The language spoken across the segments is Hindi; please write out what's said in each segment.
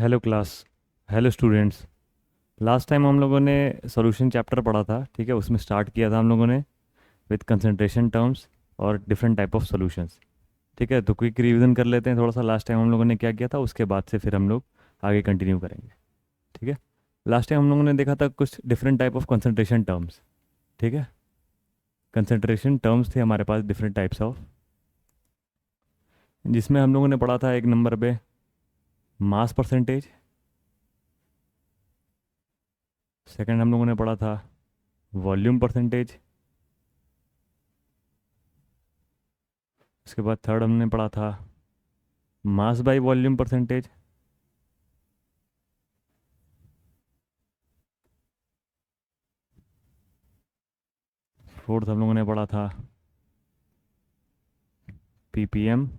Hello class. Hello students. Last time हम लोगों ने सॉल्यूशन चैप्टर पढ़ा था, ठीक है। उसमें स्टार्ट किया था हम लोगों ने विद कंसंट्रेशन टर्म्स और डिफरेंट टाइप ऑफ सॉल्यूशंस, ठीक है। तो क्विक रिवीजन कर लेते हैं थोड़ा सा, लास्ट टाइम हम लोगों ने क्या किया था, उसके बाद से फिर हम लोग आगे कंटिन्यू करेंगे, ठीक है। लास्ट टाइम हम लोगों ने देखा था कुछ different type of concentration terms, ठीक है। कंसंट्रेशन टर्म्स थे हमारे पास डिफरेंट टाइप्स ऑफ, जिसमें हम लोगों ने पढ़ा था एक नंबर पे मास परसेंटेज। सेकंड हम लोगों ने पढ़ा था वॉल्यूम परसेंटेज। उसके बाद थर्ड हमने पढ़ा था mass by volume percentage. Fourth हम लोगों ने पढ़ा था पीपीएम।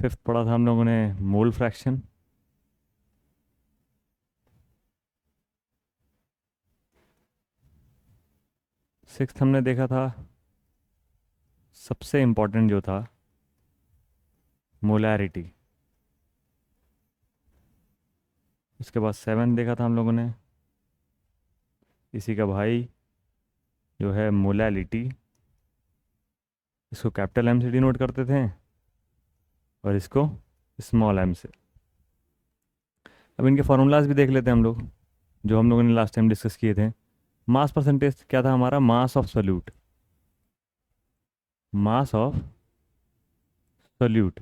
फिफ्थ पढ़ा था हम लोगों ने मोल फ्रैक्शन। सिक्स्थ हमने देखा था सबसे इम्पोर्टेंट जो था मोलैरिटी। उसके बाद सेवन देखा था हम लोगों ने इसी का भाई जो है मोलैलिटी। इसको कैपिटल एम से डिनोट करते थे और इसको स्मॉल एम से। अब इनके फार्मूलाज भी देख लेते हैं हम लोग, जो हम लोगों ने लास्ट टाइम डिस्कस किए थे। मास परसेंटेज क्या था हमारा, mass of solute. Mass of solute.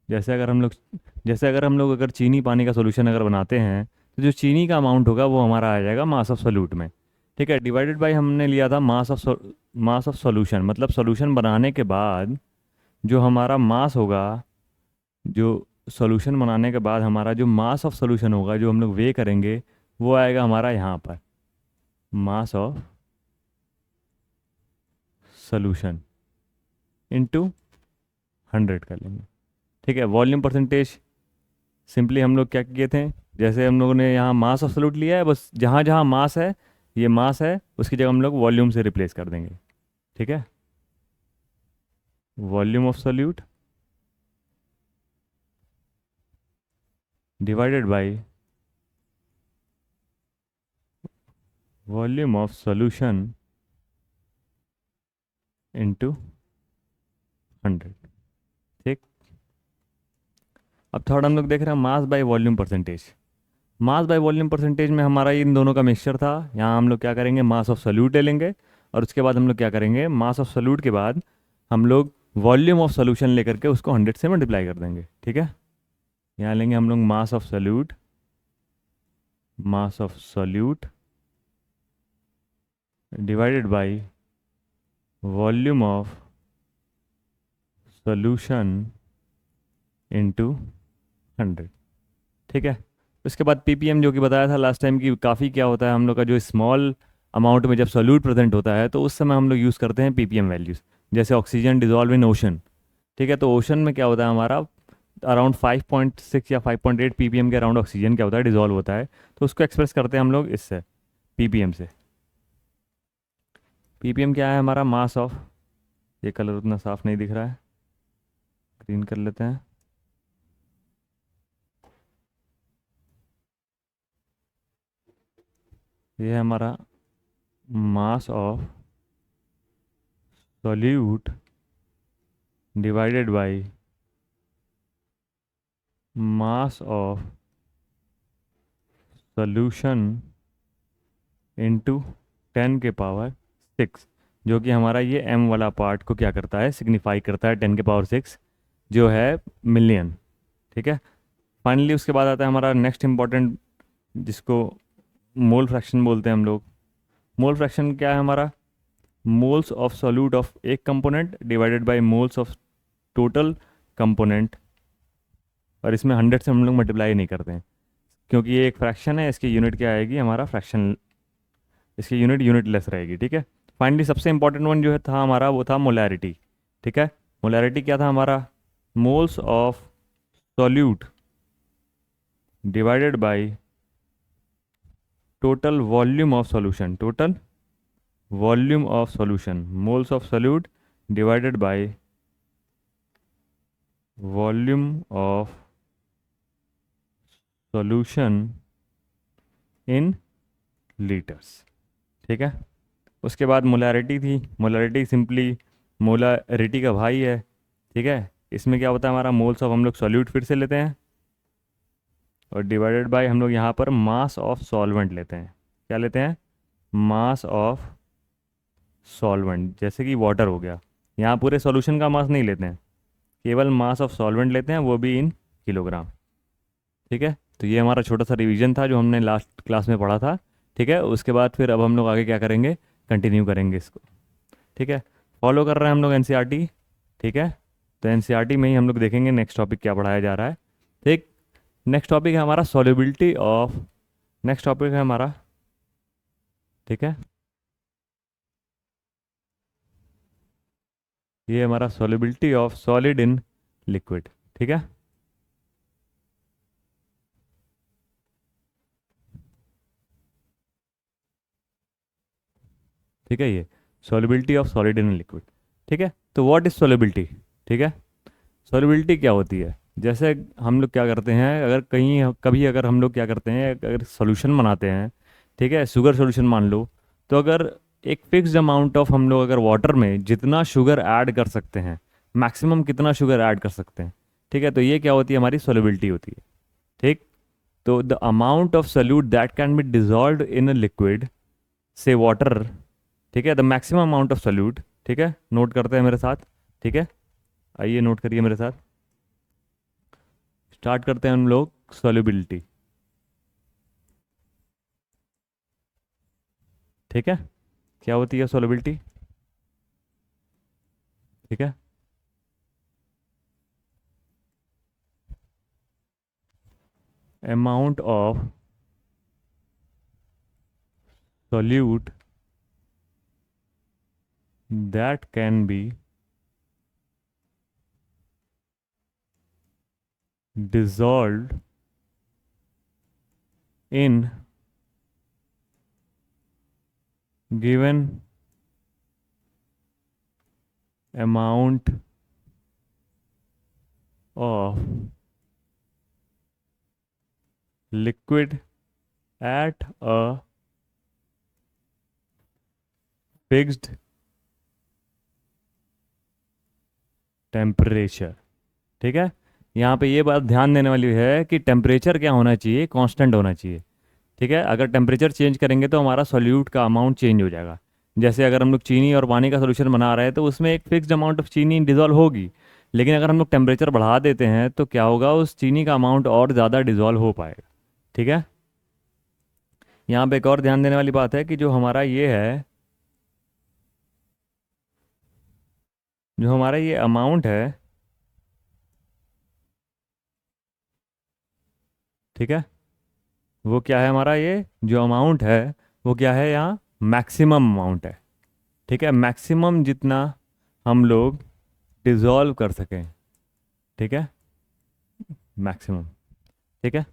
जैसे अगर हम लोग अगर चीनी पानी का सोल्यूशन अगर बनाते हैं, तो जो चीनी का अमाउंट होगा वो हमारा आ जाएगा मास ऑफ सोल्यूट में, ठीक है। डिवाइडेड बाय हमने लिया था मास ऑफ सोल्यूशन, मतलब सोल्यूशन बनाने के बाद जो हमारा मास होगा, जो सोल्यूशन बनाने के बाद हमारा जो मास ऑफ सोल्यूशन होगा, जो हम लोग वे करेंगे, वो आएगा हमारा यहाँ पर मास ऑफ सोल्यूशन इंटू 100 कर लेंगे, ठीक है। वॉल्यूम परसेंटेज सिंपली हम लोग क्या किए थे, जैसे हम लोगों ने यहाँ मास ऑफ सोल्यूट लिया है, बस जहाँ जहाँ मास है, ये मास है, उसकी जगह हम लोग वॉल्यूम से रिप्लेस कर देंगे, ठीक है। Volume of solute divided by volume of solution into 100, ठीक। अब थर्ड हम लोग देख रहे हैं mass by volume percentage. Mass by volume percentage में हमारा इन दोनों का मिक्सचर था। यहाँ हम लोग क्या करेंगे, मास ऑफ सोल्यूट ले लेंगे, और उसके बाद हम लोग क्या करेंगे, मास ऑफ सोल्यूट के बाद हम लोग वॉल्यूम ऑफ सोल्यूशन लेकर के उसको 100 से मल्टीप्लाई कर देंगे, ठीक है। यहाँ लेंगे हम लोग mass of solute divided by volume of solution into 100, ठीक है। उसके बाद पीपीएम जो कि बताया था लास्ट टाइम की, काफ़ी क्या होता है हम लोग का, जो स्मॉल अमाउंट में जब सोल्यूट प्रेजेंट होता है तो उस समय हम लोग यूज़ करते हैं पीपीएम वैल्यूज़। जैसे ऑक्सीजन डिजॉल्व इन ओशन, ठीक है। तो ओशन में क्या होता है हमारा, अराउंड 5.6 या 5.8 पीपीएम के अराउंड ऑक्सीजन क्या होता है, डिजॉल्व होता है। तो उसको एक्सप्रेस करते हैं हम लोग इससे, पीपीएम से। पीपीएम क्या है हमारा, मास ऑफ, ये कलर उतना साफ नहीं दिख रहा है, ग्रीन कर लेते हैं। ये है हमारा mass of solute divided by mass of solution into 10 के पावर 6, जो कि हमारा ये एम वाला पार्ट को क्या करता है, सिग्निफाई करता है 10 के पावर 6, जो है मिलियन, ठीक है। फाइनली उसके बाद आता है हमारा नेक्स्ट इंपॉर्टेंट, जिसको मोल फ्रैक्शन बोलते हैं हम लोग। मोल फ्रैक्शन क्या है हमारा, मोल्स ऑफ सोल्यूट ऑफ एक component divided by moles of total component, और इसमें 100 से हम लोग मल्टीप्लाई नहीं करते हैं, क्योंकि ये एक फ्रैक्शन है, इसकी यूनिट क्या आएगी हमारा फ्रैक्शन, इसकी यूनिट लेस रहेगी, ठीक है। फाइनली सबसे इंपॉर्टेंट वन जो है था हमारा, वो था मोलैरिटी, ठीक है। मोलैरिटी क्या था हमारा, moles of solute divided by total volume of solution, total volume of solution, moles of solute divided by volume of solution in litres. ठीक है। उसके बाद मोलारिटी थी। मोलारिटी सिंपली मोलारिटी का भाई है। ठीक है। इसमें क्या होता है, हमारा मोल्स ऑफ हम लोग सॉल्यूट फिर से लेते हैं और डिवाइडेड बाय हम लोग यहाँ पर मास ऑफ सॉल्वेंट लेते हैं। क्या लेते हैं? मास ऑफ सॉल्वेंट, जैसे कि वाटर हो गया। यहाँ पूरे सॉल्यूशन का मास नहीं लेते हैं, केवल मास ऑफ सॉल्वेंट लेते हैं, वो भी इन किलोग्राम। ठीक है। तो ये हमारा छोटा सा रिवीजन था जो हमने लास्ट क्लास में पढ़ा था। ठीक है। उसके बाद फिर अब हम लोग आगे क्या करेंगे, कंटिन्यू करेंगे इसको। ठीक है। फॉलो कर रहे हैं हम लोग एनसीईआरटी। ठीक है। तो एनसीईआरटी में ही हम लोग देखेंगे नेक्स्ट टॉपिक क्या पढ़ाया जा रहा है। ठीक। नेक्स्ट टॉपिक है हमारा सॉल्युबिलिटी ऑफ, नेक्स्ट टॉपिक है हमारा, ठीक है, ये हमारा solubility of solid in liquid. ठीक है। ठीक है। ये solubility of solid in liquid. ठीक है। तो व्हाट इज सॉल्युबिलिटी? ठीक है। सॉल्युबिलिटी क्या होती है? जैसे हम लोग क्या करते हैं, अगर कहीं कभी अगर हम लोग क्या करते हैं, अगर सॉल्यूशन बनाते हैं, ठीक है, शुगर सॉल्यूशन मान लो, तो अगर एक फिक्स्ड अमाउंट ऑफ हम लोग अगर वाटर में जितना शुगर ऐड कर सकते हैं, मैक्सिमम कितना शुगर ऐड कर सकते हैं, ठीक है, तो ये क्या होती है, हमारी सॉल्युबिलिटी होती है। ठीक। तो the amount of solute that can be dissolve in a liquid से वाटर। ठीक है। The maximum amount of solute. ठीक है। नोट करते हैं मेरे साथ। ठीक है। आइए नोट करिए मेरे साथ। स्टार्ट करते हैं हम लोग सॉल्युबिलिटी। ठीक है। क्या होती है सॉल्युबिलिटी? ठीक है। Amount of solute that can be dissolved in given amount of liquid at a fixed temperature। ठीक है। यहाँ पे ये बात ध्यान देने वाली है कि टेम्परेचर क्या होना चाहिए, कांस्टेंट होना चाहिए। ठीक है। अगर टेम्परेचर चेंज करेंगे तो हमारा सॉल्यूट का अमाउंट चेंज हो जाएगा। जैसे अगर हम लोग चीनी और पानी का सोल्यूशन बना रहे हैं तो उसमें एक फिक्स्ड अमाउंट ऑफ चीनी डिजॉल्व होगी, लेकिन अगर हम लोग टेम्परेचर बढ़ा देते हैं तो क्या होगा, उस चीनी का अमाउंट और ज़्यादा डिजॉल्व हो पाएगा। ठीक है। यहाँ पे एक और ध्यान देने वाली बात है कि जो हमारा ये है, जो हमारा ये अमाउंट है, ठीक है, वो क्या है, हमारा ये जो अमाउंट है वो क्या है, यहाँ मैक्सिमम अमाउंट है। ठीक है। मैक्सिमम जितना हम लोग डिजॉल्व कर सकें। ठीक है। मैक्सिमम। ठीक है।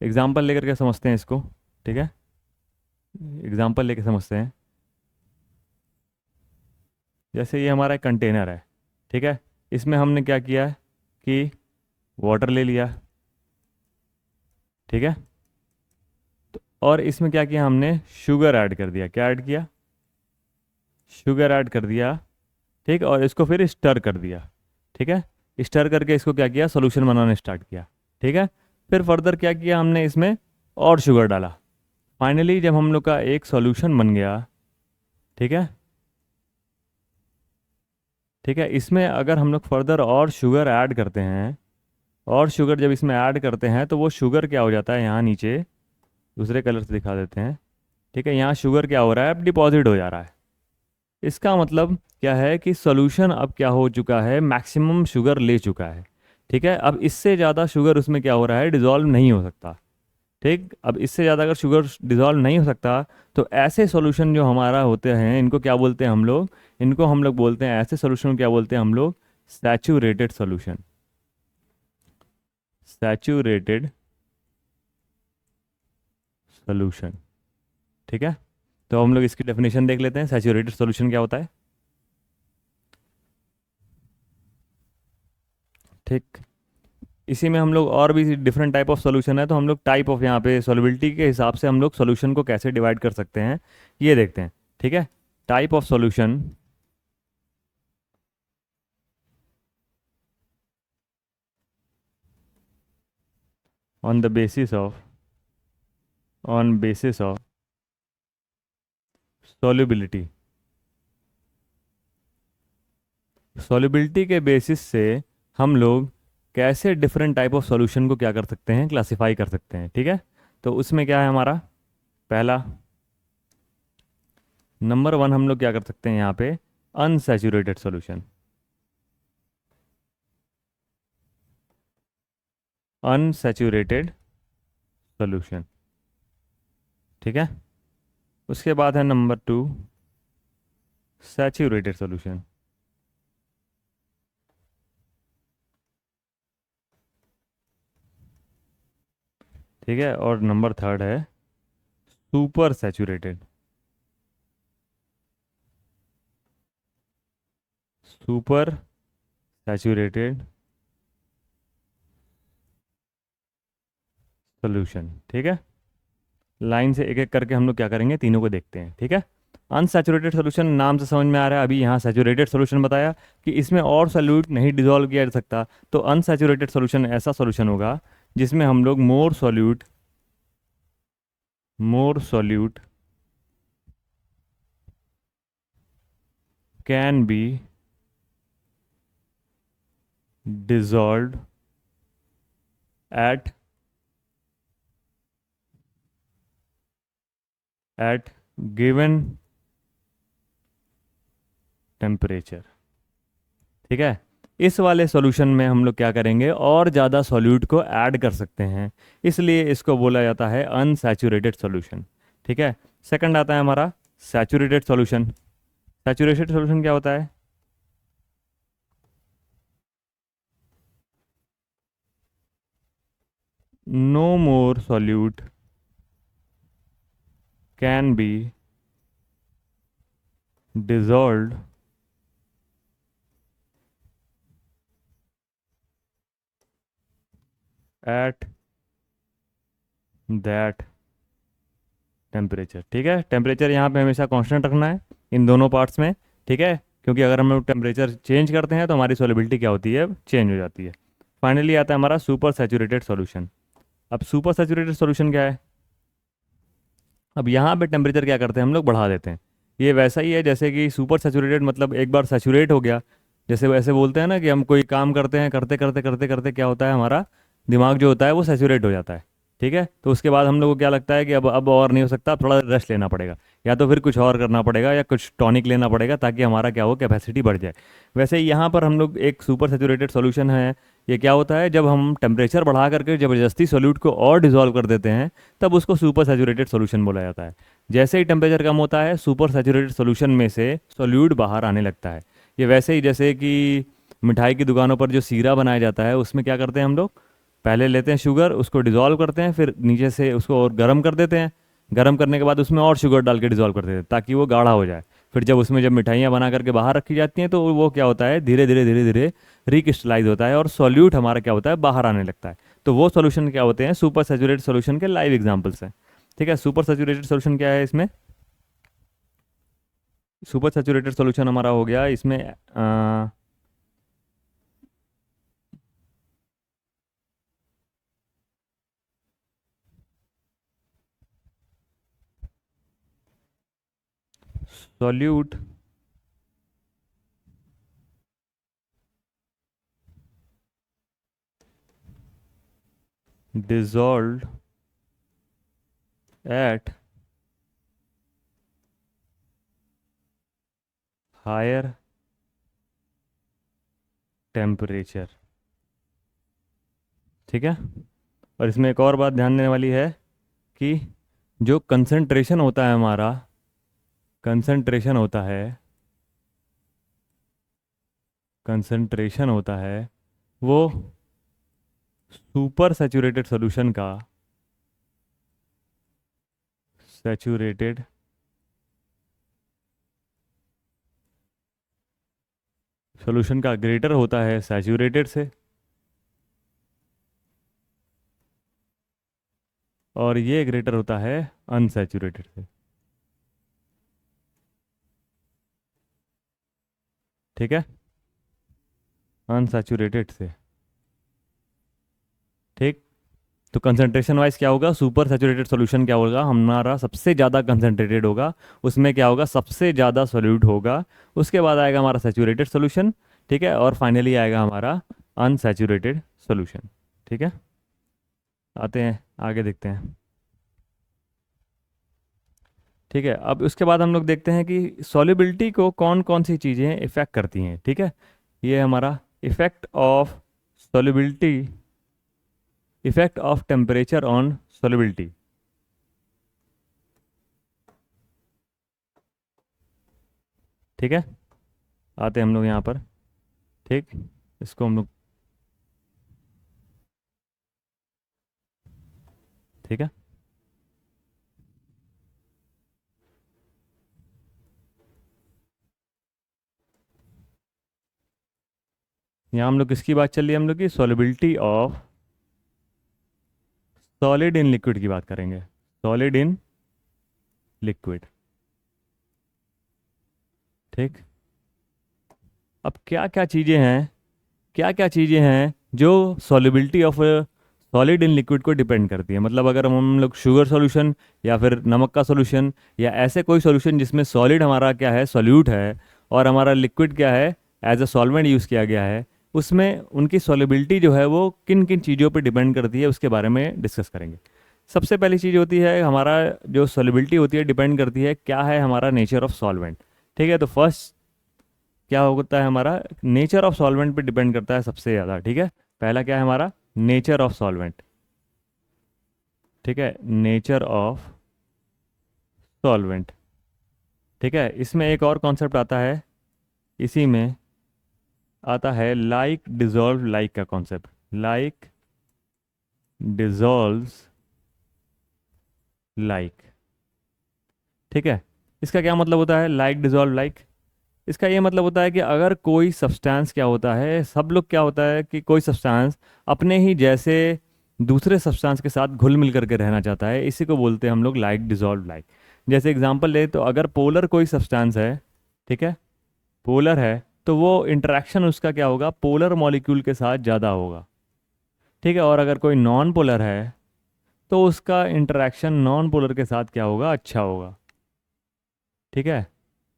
एग्जाम्पल लेकर के समझते हैं इसको। ठीक है। एग्जाम्पल लेके समझते हैं। जैसे ये हमारा कंटेनर है। ठीक है। इसमें हमने क्या किया है कि वाटर ले लिया। ठीक है। तो और इसमें क्या किया हमने, शुगर ऐड कर दिया। क्या ऐड किया? शुगर ऐड कर दिया। ठीक। और इसको फिर स्टर कर दिया। ठीक है। स्टर करके इसको क्या किया, सोल्यूशन बनाना स्टार्ट किया। ठीक है। फिर फर्दर क्या किया हमने, इसमें और शुगर डाला। फाइनली जब हम लोग का एक सॉल्यूशन बन गया, ठीक है, ठीक है, इसमें अगर हम लोग फर्दर और शुगर ऐड करते हैं, और शुगर जब इसमें ऐड करते हैं तो वो शुगर क्या हो जाता है, यहाँ नीचे दूसरे कलर से दिखा देते हैं। ठीक है। यहाँ शुगर क्या हो रहा है, अब डिपॉजिट हो जा रहा है। इसका मतलब क्या है कि सॉल्यूशन अब क्या हो चुका है, मैक्सिमम शुगर ले चुका है। ठीक है। अब इससे ज़्यादा शुगर उसमें क्या हो रहा है, डिजॉल्व नहीं हो सकता। ठीक। अब इससे ज़्यादा अगर शुगर डिजॉल्व नहीं हो सकता तो ऐसे सॉल्यूशन जो हमारा होते हैं इनको क्या बोलते हैं हम लोग, इनको हम लोग बोलते हैं, ऐसे सॉल्यूशन क्या बोलते हैं हम लोग, सैचुरेटेड सॉल्यूशन। Saturated solution. ठीक है। तो हम लोग इसकी डेफिनेशन देख लेते हैं, सैचुरेटेड सॉल्यूशन क्या होता है। ठीक। इसी में हम लोग और भी डिफरेंट टाइप ऑफ सॉल्यूशन है, तो हम लोग टाइप ऑफ यहाँ पे सॉल्युबिलिटी के हिसाब से हम लोग सॉल्यूशन को कैसे डिवाइड कर सकते हैं ये देखते हैं। ठीक है, type of solution on the basis of on basis of solubility. Solubility के बेसिस से हम लोग कैसे डिफरेंट टाइप ऑफ सॉल्यूशन को क्या कर सकते हैं, क्लासिफाई कर सकते हैं। ठीक है, तो उसमें क्या है हमारा पहला नंबर वन, हम लोग क्या कर सकते हैं यहाँ पे अनसैचुरेटेड सॉल्यूशन। Unsaturated solution. ठीक है, उसके बाद है नंबर टू सैचुरेटेड सॉल्यूशन। ठीक है, और नंबर थर्ड है super saturated. Super saturated solution. ठीक है, लाइन से एक एक करके हम लोग क्या करेंगे, तीनों को देखते हैं। ठीक है, अनसैचुरेटेड सॉल्यूशन नाम से समझ में आ रहा है, अभी यहाँ सैचुरेटेड सॉल्यूशन बताया कि इसमें और सॉल्यूट नहीं डिसॉल्व किया जा सकता। तो अनसैचुरेटेड सॉल्यूशन ऐसा सॉल्यूशन होगा जिसमें हम लोग मोर solute can be dissolved at given temperature. ठीक है, इस वाले सॉल्यूशन में हम लोग क्या करेंगे, और ज़्यादा सॉल्यूट को ऐड कर सकते हैं, इसलिए इसको बोला जाता है अनसैचुरेटेड सॉल्यूशन। ठीक है, सेकंड आता है हमारा सैचुरेटेड सॉल्यूशन। सैचुरेटेड सॉल्यूशन क्या होता है, no more solute can be dissolved at that temperature. ठीक है, टेम्परेचर यहाँ पे हमेशा कांस्टेंट रखना है इन दोनों पार्ट्स में। ठीक है, क्योंकि अगर हम लोग टेम्परेचर चेंज करते हैं तो हमारी सॉल्युबिलिटी क्या होती है, चेंज हो जाती है। फाइनली आता है हमारा सुपर सैचुरेटेड सॉल्यूशन। अब सुपर सैचुरेटेड सॉल्यूशन क्या है, अब यहाँ पे टेम्परेचर क्या करते हैं, हम लोग बढ़ा देते हैं। ये वैसा ही है जैसे कि सुपर सैचुरेटेड मतलब एक बार सैचुरेट हो गया, जैसे वैसे बोलते हैं ना कि हम कोई काम करते हैं, करते करते करते करते क्या होता है, हमारा दिमाग जो होता है वो सैचुरेट हो जाता है। ठीक है, तो उसके बाद हम लोग को क्या लगता है कि अब और नहीं हो सकता, अब थोड़ा रेस्ट लेना पड़ेगा, या तो फिर कुछ और करना पड़ेगा या कुछ टॉनिक लेना पड़ेगा ताकि हमारा क्या हो, कैपेसिटी बढ़ जाए। वैसे ही यहाँ पर हम लोग एक सुपर सैचुरेटेड सॉल्यूशन है, ये क्या होता है, जब हम टेम्परेचर बढ़ा करके ज़बरदस्ती सॉल्यूट को और डिजोल्व कर देते हैं तब उसको सुपर सैचुरेटेड सॉल्यूशन बोला जाता है। जैसे ही टेम्परेचर कम होता है सुपर सैचुरेटेड सॉल्यूशन में से सॉल्यूट बाहर आने लगता है। ये वैसे ही जैसे कि मिठाई की दुकानों पर जो सीरा बनाया जाता है उसमें क्या करते हैं हम लोग, पहले लेते हैं शुगर, उसको डिज़ोल्व करते हैं, फिर नीचे से उसको और गर्म कर देते हैं, गर्म करने के बाद उसमें और शुगर डाल के डिज़ोल्व कर देते हैं ताकि वो गाढ़ा हो जाए। फिर जब मिठाइयाँ बना करके बाहर रखी जाती हैं तो वो क्या होता है, धीरे धीरे धीरे धीरे रिक्रिस्टलाइज होता है और सॉल्यूट हमारा क्या होता है, बाहर आने लगता है। तो वो सॉल्यूशन क्या होते हैं, सुपर सैचुरेटेड सॉल्यूशन के लाइव एग्जांपल्स हैं। ठीक है, सुपर सैचुरेटेड सॉल्यूशन क्या है इसमें, सुपर सैचुरेटेड सॉल्यूशन हमारा हो गया इसमें solute dissolved at higher temperature। ठीक है, और इसमें एक और बात ध्यान देने वाली है कि जो कंसंट्रेशन होता है हमारा, कंसंट्रेशन होता है कंसंट्रेशन होता है वो सुपर सैचुरेटेड सॉल्यूशन का, सैचुरेटेड सॉल्यूशन का ग्रेटर होता है सैचुरेटेड से। और ये ग्रेटर होता है अनसैचुरेटेड से। ठीक है, अनसैचुरेटेड से। ठीक, तो कंसंट्रेशन वाइज क्या होगा, सुपर सैचुरेटेड सॉल्यूशन क्या होगा, हमारा सबसे ज़्यादा कंसंट्रेटेड होगा, उसमें क्या होगा, सबसे ज़्यादा सॉल्यूट होगा। उसके बाद आएगा हमारा सैचुरेटेड सॉल्यूशन। ठीक है, और फाइनली आएगा हमारा अनसैचुरेटेड सॉल्यूशन। ठीक है, आते हैं आगे देखते हैं। ठीक है, अब उसके बाद हम लोग देखते हैं कि सॉल्युबिलिटी को कौन कौन सी चीज़ें इफ़ेक्ट करती हैं। ठीक है, ये हमारा effect of solubility, effect of temperature on solubility. ठीक है, आते हैं हम लोग यहाँ पर। ठीक, इसको हम लोग, ठीक है, यहाँ हम लोग किसकी बात चल रही है, हम लोग की solubility of solid in liquid की बात करेंगे, सॉलिड इन लिक्विड। ठीक, अब क्या क्या चीज़ें हैं, क्या क्या चीज़ें हैं जो solubility of solid in liquid को डिपेंड करती है। मतलब अगर हम लोग शुगर सॉल्यूशन या फिर नमक का सॉल्यूशन या ऐसे कोई सॉल्यूशन जिसमें सॉलिड हमारा क्या है, सॉल्यूट है, और हमारा लिक्विड क्या है, एज अ सॉल्वेंट यूज़ किया गया है, उसमें उनकी सॉल्युबिलिटी जो है वो किन किन चीज़ों पर डिपेंड करती है, उसके बारे में डिस्कस करेंगे। सबसे पहली चीज़ होती है हमारा जो सॉल्युबिलिटी होती है, डिपेंड करती है क्या है हमारा नेचर ऑफ सॉल्वेंट। ठीक है, तो फर्स्ट क्या होता है हमारा, नेचर ऑफ सॉल्वेंट पे डिपेंड करता है सबसे ज़्यादा। ठीक है, पहला क्या है हमारा, नेचर ऑफ सॉल्वेंट। ठीक है, नेचर ऑफ सॉल्वेंट। ठीक है, इसमें एक और कॉन्सेप्ट आता है, इसी में आता है लाइक डिजॉल्व लाइक का कॉन्सेप्ट, लाइक डिजॉल्व्स लाइक। ठीक है, इसका क्या मतलब होता है लाइक डिजॉल्व लाइक, इसका ये मतलब होता है कि अगर कोई सब्सटेंस क्या होता है, सब लोग क्या होता है कि कोई सब्सटेंस अपने ही जैसे दूसरे सब्सटेंस के साथ घुल मिल करके रहना चाहता है, इसी को बोलते हैं हम लोग लाइक डिजॉल्व लाइक। जैसे एग्जांपल ले तो अगर पोलर कोई सब्सटेंस है, ठीक है, पोलर है, तो वो इंटरेक्शन उसका क्या होगा, पोलर मॉलिक्यूल के साथ ज़्यादा होगा। ठीक है, और अगर कोई नॉन पोलर है तो उसका इंटरेक्शन नॉन पोलर के साथ क्या होगा, अच्छा होगा। ठीक है,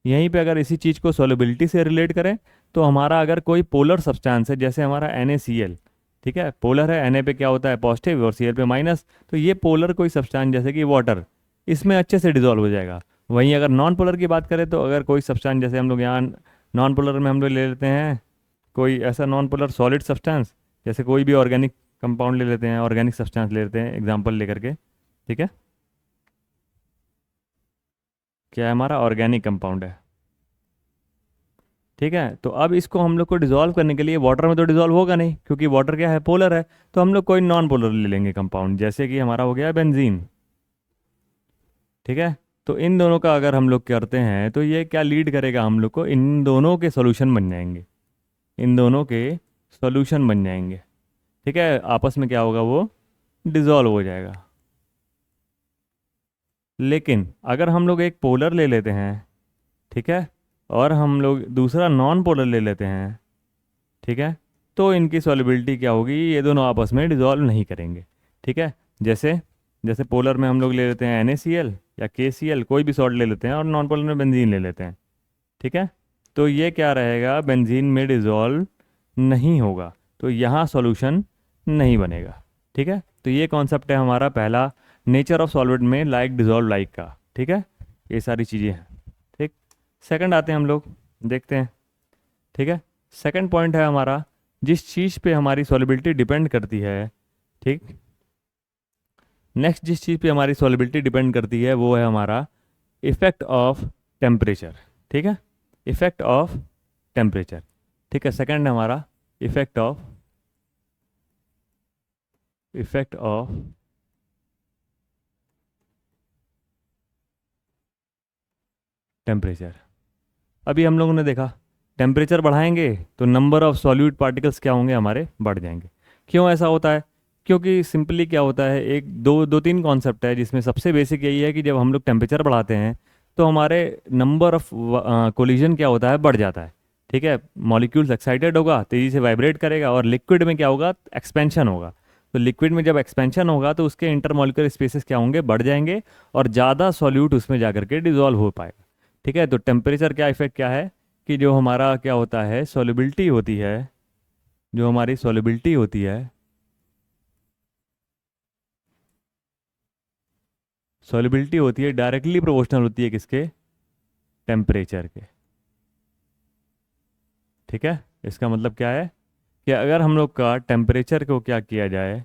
यहीं पे अगर इसी चीज़ को सॉल्युबिलिटी से रिलेट करें तो हमारा अगर कोई पोलर सब्सटेंस है, जैसे हमारा NaCl, ठीक है, पोलर है, Na पे क्या होता है पॉजिटिव और Cl पे माइनस, तो ये पोलर कोई सब्सटेंस जैसे कि वाटर, इसमें अच्छे से डिजोल्व हो जाएगा। वहीं अगर नॉन पोलर की बात करें तो अगर कोई सब्सटेंस, जैसे हम लोग यहाँ नॉन पोलर में हम लोग ले लेते हैं कोई ऐसा नॉन पोलर सॉलिड सब्सटेंस, जैसे कोई भी ऑर्गेनिक कंपाउंड ले लेते हैं, ऑर्गेनिक सब्सटेंस ले लेते हैं एग्जाम्पल लेकर के। ठीक है, क्या है हमारा ऑर्गेनिक कंपाउंड है। ठीक है, तो अब इसको हम लोग को डिजोल्व करने के लिए, वाटर में तो डिजोल्व होगा नहीं क्योंकि वाटर क्या है, पोलर है, तो हम लोग कोई नॉन पोलर ले लेंगे कंपाउंड, जैसे कि हमारा हो गया बेंजीन। ठीक है, तो इन दोनों का अगर हम लोग करते हैं तो ये क्या लीड करेगा, हम लोग को इन दोनों के सॉल्यूशन बन जाएंगे, इन दोनों के सॉल्यूशन बन जाएंगे। ठीक है, आपस में क्या होगा, वो डिजोल्व हो जाएगा। लेकिन अगर हम लोग एक पोलर ले लेते हैं, ठीक है, और हम लोग दूसरा नॉन पोलर ले लेते हैं, ठीक है, तो इनकी सॉल्युबिलिटी क्या होगी, ये दोनों आपस में डिजॉल्व नहीं करेंगे। ठीक है, जैसे जैसे पोलर में हम लोग ले लेते हैं NaCl या KCl, कोई भी सॉल्ट ले लेते हैं, और नॉन पोलर में बेंजीन ले लेते हैं। ठीक है, तो ये क्या रहेगा, बेंजीन में डिजॉल्व नहीं होगा, तो यहाँ सॉल्यूशन नहीं बनेगा। ठीक है, तो ये कॉन्सेप्ट है हमारा पहला, नेचर ऑफ सॉल्वेंट में लाइक डिजॉल्व लाइक का। ठीक है, ये सारी चीज़ें हैं। ठीक, सेकंड आते हैं हम लोग, देखते हैं। ठीक है, सेकंड पॉइंट है हमारा, जिस चीज़ पे हमारी सॉल्युबिलिटी डिपेंड करती है। ठीक, नेक्स्ट जिस चीज़ पे हमारी सॉल्युबिलिटी डिपेंड करती है वो है हमारा इफेक्ट ऑफ टेम्परेचर। ठीक है, इफेक्ट ऑफ टेम्परेचर। ठीक है, सेकंड है हमारा इफेक्ट ऑफ टेम्परेचर। अभी हम लोगों ने देखा टेम्परेचर बढ़ाएंगे तो नंबर ऑफ सॉल्यूट पार्टिकल्स क्या होंगे, हमारे बढ़ जाएंगे। क्यों ऐसा होता है, क्योंकि सिंपली क्या होता है, एक दो दो तीन कॉन्सेप्ट है जिसमें सबसे बेसिक यही है कि जब हम लोग टेम्परेचर बढ़ाते हैं तो हमारे नंबर ऑफ कोलिजन क्या होता है, बढ़ जाता है। ठीक है, मॉलिक्यूल्स एक्साइटेड होगा, तेज़ी से वाइब्रेट करेगा, और लिक्विड में क्या होगा, एक्सपेंशन होगा। तो लिक्विड में जब एक्सपेंशन होगा तो उसके इंटरमॉलिक्यूलर स्पेसेस क्या होंगे, बढ़ जाएंगे, और ज़्यादा सॉल्यूट उसमें जा करके डिजोल्व हो पाएगा। ठीक है, तो टेम्परेचर क्या इफेक्ट क्या है कि जो हमारा क्या होता है, सॉल्युबिलिटी होती है, जो हमारी सॉल्युबिलिटी होती है, सॉल्युबिलिटी होती है डायरेक्टली प्रोपोर्शनल होती है किसके, टेम्परेचर के। ठीक है, इसका मतलब क्या है कि अगर हम लोग का टेम्परेचर को क्या किया जाए,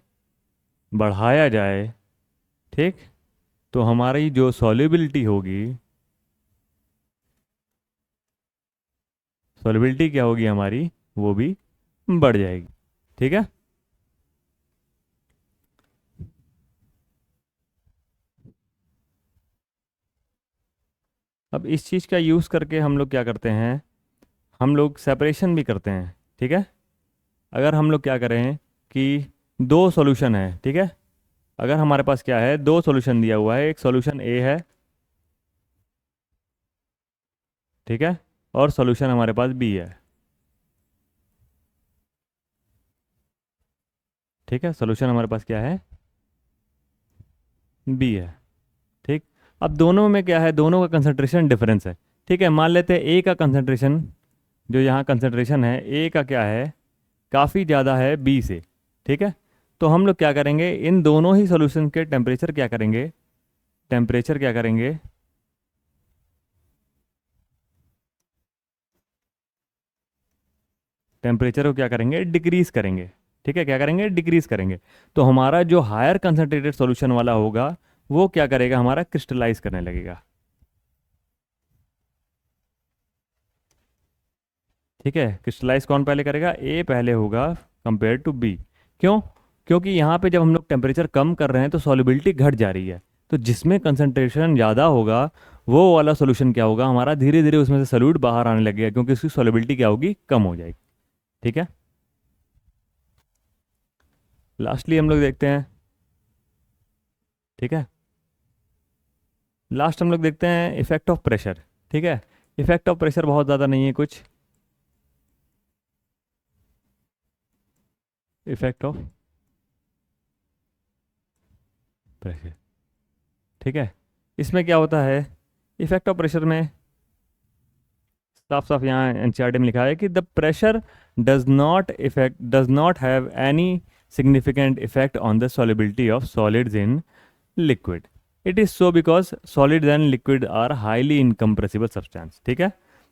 बढ़ाया जाए, ठीक, तो हमारी जो सॉल्युबिलिटी होगी, सॉल्युबिलिटी क्या होगी हमारी, वो भी बढ़ जाएगी। ठीक है, अब इस चीज़ का यूज़ करके हम लोग क्या करते हैं, हम लोग सेपरेशन भी करते हैं। ठीक है, अगर हम लोग क्या करें कि दो सॉल्यूशन है, ठीक है, अगर हमारे पास क्या है, दो सॉल्यूशन दिया हुआ है, एक सॉल्यूशन ए है, ठीक है, और सॉल्यूशन हमारे पास बी है। ठीक है, सॉल्यूशन हमारे पास क्या है, बी है। ठीक, अब दोनों में क्या है, दोनों का कंसंट्रेशन डिफरेंस है। ठीक है, मान लेते हैं ए का कंसंट्रेशन, जो यहाँ कंसंट्रेशन है ए का क्या है, काफ़ी ज़्यादा है बी से। ठीक है, तो हम लोग क्या करेंगे, इन दोनों ही सॉल्यूशन के टेम्परेचर क्या करेंगे, टेम्परेचर क्या करेंगे, टेम्परेचर को क्या करेंगे, डिक्रीज करेंगे। ठीक है, क्या करेंगे, डिक्रीज करेंगे। तो हमारा जो हायर कंसंट्रेटेड सॉल्यूशन वाला होगा वो क्या करेगा, हमारा क्रिस्टलाइज करने लगेगा। ठीक है, क्रिस्टलाइज कौन पहले करेगा, ए पहले होगा कंपेयर टू बी। क्यों, क्योंकि यहाँ पे जब हम लोग टेम्परेचर कम कर रहे हैं तो सॉल्युबिलिटी घट जा रही है। तो जिसमें कंसंट्रेशन ज़्यादा होगा वो वाला सॉल्यूशन क्या होगा हमारा, धीरे धीरे उसमें से सॉल्यूट बाहर आने लगेगा, क्योंकि उसकी सॉल्युबिलिटी क्या होगी, कम हो जाएगी। ठीक है, लास्टली हम लोग देखते हैं, ठीक है, लास्ट हम लोग देखते हैं इफेक्ट ऑफ प्रेशर। ठीक है, इफेक्ट ऑफ प्रेशर बहुत ज़्यादा नहीं है कुछ, इफेक्ट ऑफ प्रेशर। ठीक है, इसमें क्या होता है, इफेक्ट ऑफ प्रेशर में साफ साफ यहाँ एनसीईआरटी में लिखा है कि the pressure does not have any significant effect on the solubility of solids in liquid. It is so because solids and liquid are highly incompressible substance. ठीक है,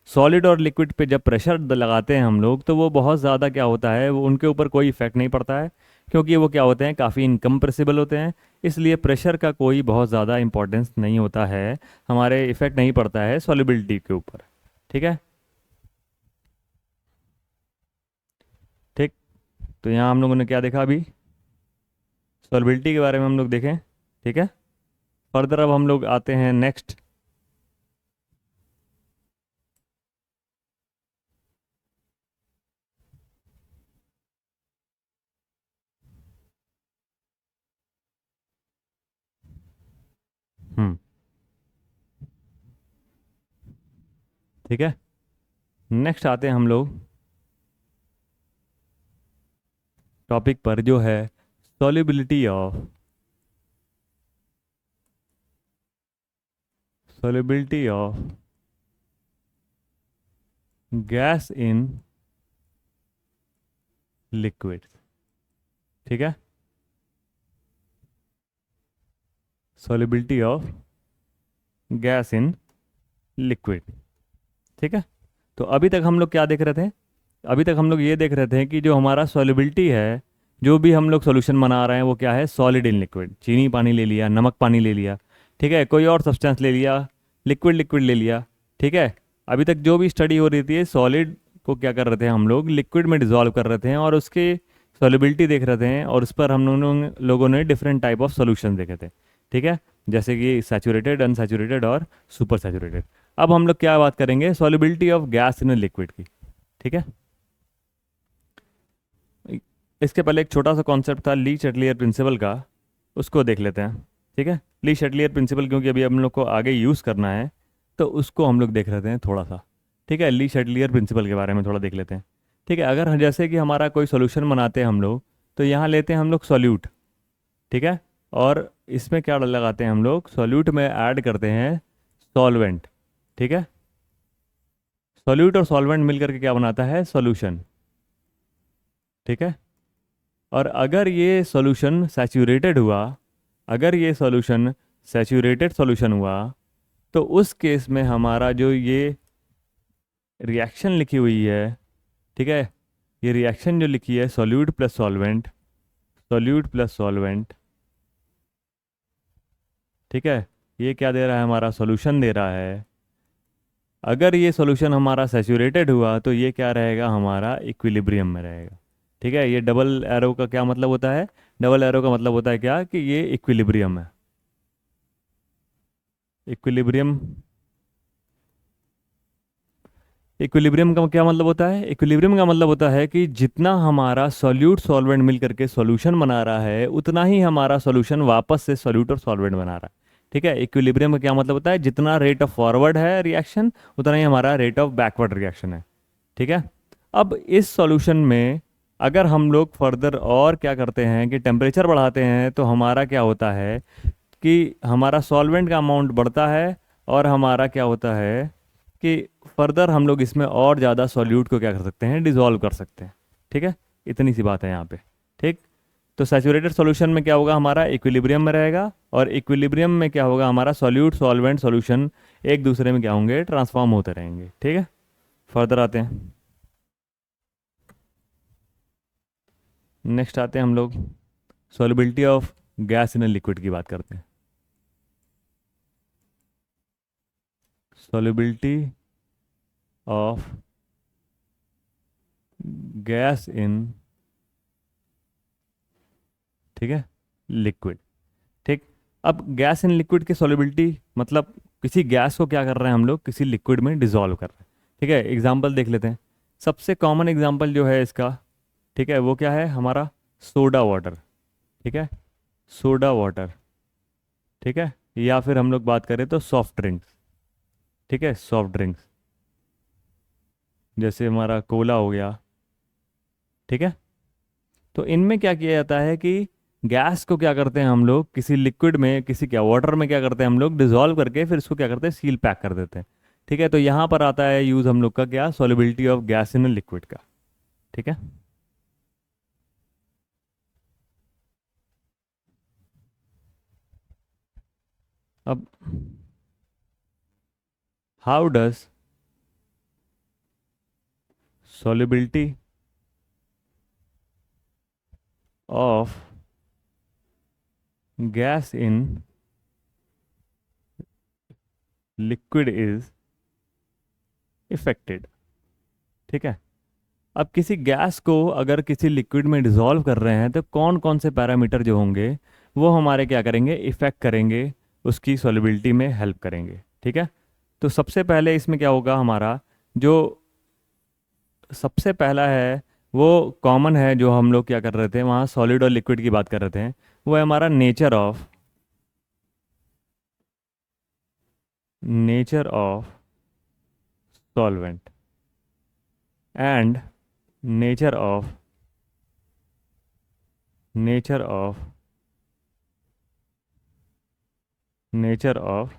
सॉलिड और लिक्विड पे जब प्रेशर लगाते हैं हम लोग तो वो बहुत ज़्यादा क्या होता है, वो उनके ऊपर कोई इफेक्ट नहीं पड़ता है, क्योंकि वो क्या होते हैं, काफ़ी इनकम्प्रेसिबल होते हैं। इसलिए प्रेशर का कोई बहुत ज़्यादा इंपॉर्टेंस नहीं होता है, हमारे इफेक्ट नहीं पड़ता है सॉलिबिलिटी के ऊपर। ठीक है, ठीक, तो यहाँ हम लोगों ने क्या देखा अभी, सॉलिबिलिटी के बारे में हम लोग देखें। ठीक है, फर्दर अब हम लोग आते हैं नेक्स्ट। हम्म, ठीक है, नेक्स्ट आते हैं हम लोग टॉपिक पर, जो है solubility of, solubility of gas in liquid. ठीक है, solubility of gas in liquid. ठीक है, तो अभी तक हम लोग क्या देख रहे थे, अभी तक हम लोग ये देख रहे थे कि जो हमारा solubility है, जो भी हम लोग सॉल्यूशन बना रहे हैं वो क्या है, सॉलिड इन लिक्विड। चीनी पानी ले लिया, नमक पानी ले लिया, ठीक है, कोई और सब्सटेंस ले लिया, लिक्विड लिक्विड ले लिया। ठीक है, अभी तक जो भी स्टडी हो रही थी सॉलिड को क्या कर रहे थे हम लोग, लिक्विड में डिजॉल्व कर रहे थे और उसकी सॉलिबिलिटी देख रहे थे, और उस पर हम लोगों ने डिफरेंट टाइप ऑफ सॉल्यूशन देखे थे। ठीक है, जैसे कि सैचुरेटेड, अनसैचुरेटेड और सुपर सैचुरेटेड। अब हम लोग क्या बात करेंगे, solubility of gas in liquid की। ठीक है, इसके पहले एक छोटा सा कॉन्सेप्ट था ली चैटलियर प्रिंसिपल का, उसको देख लेते हैं। ठीक है, ली चैटलियर प्रिंसिपल क्योंकि अभी हम लोग को आगे यूज़ करना है, तो उसको हम लोग देख लेते हैं थोड़ा सा। ठीक है, ली चैटलियर प्रिंसिपल के बारे में थोड़ा देख लेते हैं। ठीक है, अगर जैसे कि हमारा कोई सॉल्यूशन बनाते हैं हम लोग, तो यहाँ लेते हैं हम लोग सॉल्यूट। ठीक है, और इसमें क्या लगाते हैं हम लोग, सॉल्यूट में ऐड करते हैं सॉल्वेंट। ठीक है, सॉल्यूट और सॉल्वेंट मिलकर के क्या बनाता है, सॉल्यूशन। ठीक है, और अगर ये सॉल्यूशन सैचुरेटेड हुआ, अगर ये सॉल्यूशन सैचुरेटेड सॉल्यूशन हुआ, तो उस केस में हमारा जो ये रिएक्शन लिखी हुई है, ठीक है, ये रिएक्शन जो लिखी है solute plus solvent, solute plus solvent, ठीक है, ये क्या दे रहा है, हमारा सॉल्यूशन दे रहा है। अगर ये सॉल्यूशन हमारा सैचुरेटेड हुआ तो ये क्या रहेगा, हमारा इक्विलिब्रियम में रहेगा। ठीक है, ये डबल एरो का क्या मतलब होता है, डबल एरो का मतलब होता है क्या, कि ये इक्विलिब्रियम है। इक्विलिब्रियम, इक्विलिब्रियम का क्या मतलब होता है, इक्विलिब्रियम का मतलब होता है कि जितना हमारा सॉल्यूट सॉल्वेंट मिल करके सॉल्यूशन बना रहा है, उतना ही हमारा सॉल्यूशन वापस से सॉल्यूट और सॉल्वेंट बना रहा है। ठीक है, इक्विलिब्रियम का क्या मतलब होता है, जितना रेट ऑफ फॉरवर्ड है रिएक्शन, उतना ही हमारा रेट ऑफ बैकवर्ड रिएक्शन है। ठीक है, अब इस सॉल्यूशन में अगर हम लोग फर्दर और क्या करते हैं कि टेम्परेचर बढ़ाते हैं, तो हमारा क्या होता है कि हमारा सॉल्वेंट का अमाउंट बढ़ता है, और हमारा क्या होता है कि फर्दर हम लोग इसमें और ज़्यादा सॉल्यूट को क्या कर सकते हैं, डिसॉल्व कर सकते हैं। ठीक है, इतनी सी बात है यहाँ पे। ठीक, तो सैचुरेटेड सॉल्यूशन में क्या होगा, हमारा इक्विलिब्रियम में रहेगा, और इक्विलिब्रियम में क्या होगा, हमारा सॉल्यूट सॉल्वेंट सॉल्यूशन एक दूसरे में क्या होंगे, ट्रांसफॉर्म होते रहेंगे। ठीक है, फर्दर आते हैं, नेक्स्ट आते हैं हम लोग solubility of gas in a liquid की बात करते हैं। सॉल्युबिलिटी ऑफ गैस इन, ठीक है, लिक्विड। ठीक, अब गैस इन लिक्विड की सॉल्युबिलिटी मतलब किसी गैस को क्या कर रहे हैं हम लोग, किसी लिक्विड में डिसॉल्व कर रहे हैं। ठीक है, एग्जांपल देख लेते हैं। सबसे कॉमन एग्जांपल जो है इसका, ठीक है, वो क्या है, हमारा सोडा वाटर। ठीक है, सोडा वाटर। ठीक है, या फिर हम लोग बात करें तो सॉफ्ट ड्रिंक्स। ठीक है, सॉफ्ट ड्रिंक्स जैसे हमारा कोला हो गया। ठीक है, तो इनमें क्या किया जाता है कि गैस को क्या करते हैं हम लोग, किसी लिक्विड में, किसी क्या वाटर में क्या करते हैं हम लोग, डिसॉल्व करके फिर इसको क्या करते हैं, सील पैक कर देते हैं। ठीक है, तो यहाँ पर आता है यूज़ हम लोग का क्या, solubility of gas in liquid का। ठीक है, अब how does solubility of gas in liquid is affected. ठीक है, अब किसी गैस को अगर किसी लिक्विड में डिसॉल्व कर रहे हैं, तो कौन कौन से पैरामीटर जो होंगे वो हमारे क्या करेंगे, इफेक्ट करेंगे, उसकी सॉल्युबिलिटी में हेल्प करेंगे। ठीक है, तो सबसे पहले इसमें क्या होगा, हमारा जो सबसे पहला है वो कॉमन है, जो हम लोग क्या कर रहे थे वहाँ सॉलिड और लिक्विड की बात कर रहे थे, वो है हमारा nature of solvent and nature of nature of nature of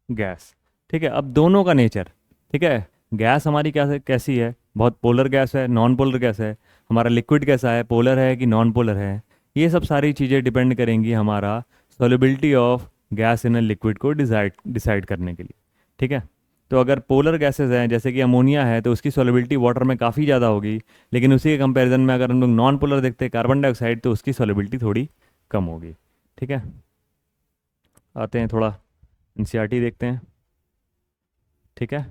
gas. ठीक है, अब दोनों का नेचर, ठीक है, गैस हमारी क्या कैसी है, बहुत पोलर गैस है, नॉन पोलर गैस है, हमारा लिक्विड कैसा है, पोलर है कि नॉन पोलर है, ये सब सारी चीज़ें डिपेंड करेंगी हमारा solubility of gas in a liquid को डिसाइड डिसाइड करने के लिए। ठीक है, तो अगर पोलर गैसेस हैं जैसे कि अमोनिया है, तो उसकी सॉल्युबिलिटी वाटर में काफ़ी ज़्यादा होगी, लेकिन उसी के कंपैरिजन में अगर हम लोग नॉन पोलर देखते हैं कार्बन डाइऑक्साइड, तो उसकी सॉल्युबिलिटी थोड़ी कम होगी। ठीक है, आते हैं थोड़ा एनसीईआरटी देखते हैं। ठीक है,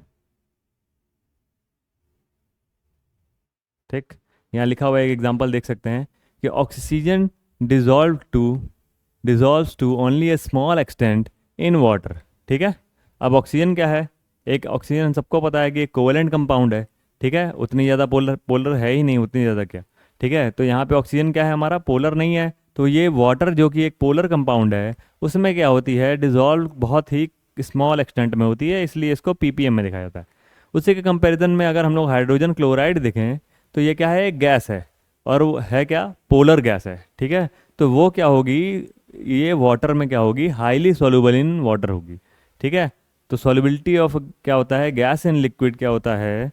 ठीक, यहाँ लिखा हुआ एक एग्जांपल देख सकते हैं कि oxygen dissolves to only a small extent in water. ठीक है, अब ऑक्सीजन क्या है, एक ऑक्सीजन सबको पता है कि एक कोवेलेंट कंपाउंड है। ठीक है, उतनी ज़्यादा पोलर पोलर है ही नहीं, उतनी ज़्यादा क्या, ठीक है। तो यहाँ पे ऑक्सीजन क्या है हमारा, पोलर नहीं है, तो ये वाटर जो कि एक पोलर कंपाउंड है उसमें क्या होती है, डिजॉल्व बहुत ही स्मॉल एक्सटेंट में होती है, इसलिए इसको पीपीएम में दिखाया जाता है। उसी के कंपैरिजन में अगर हम लोग हाइड्रोजन क्लोराइड देखें तो ये क्या है, एक गैस है, और वो है क्या, पोलर गैस है, ठीक है। तो वो क्या होगी, ये वाटर में क्या होगी, हाईली सॉल्युबल इन वाटर होगी, ठीक है। तो सॉल्युबिलिटी ऑफ क्या होता है, गैस इन लिक्विड क्या होता है,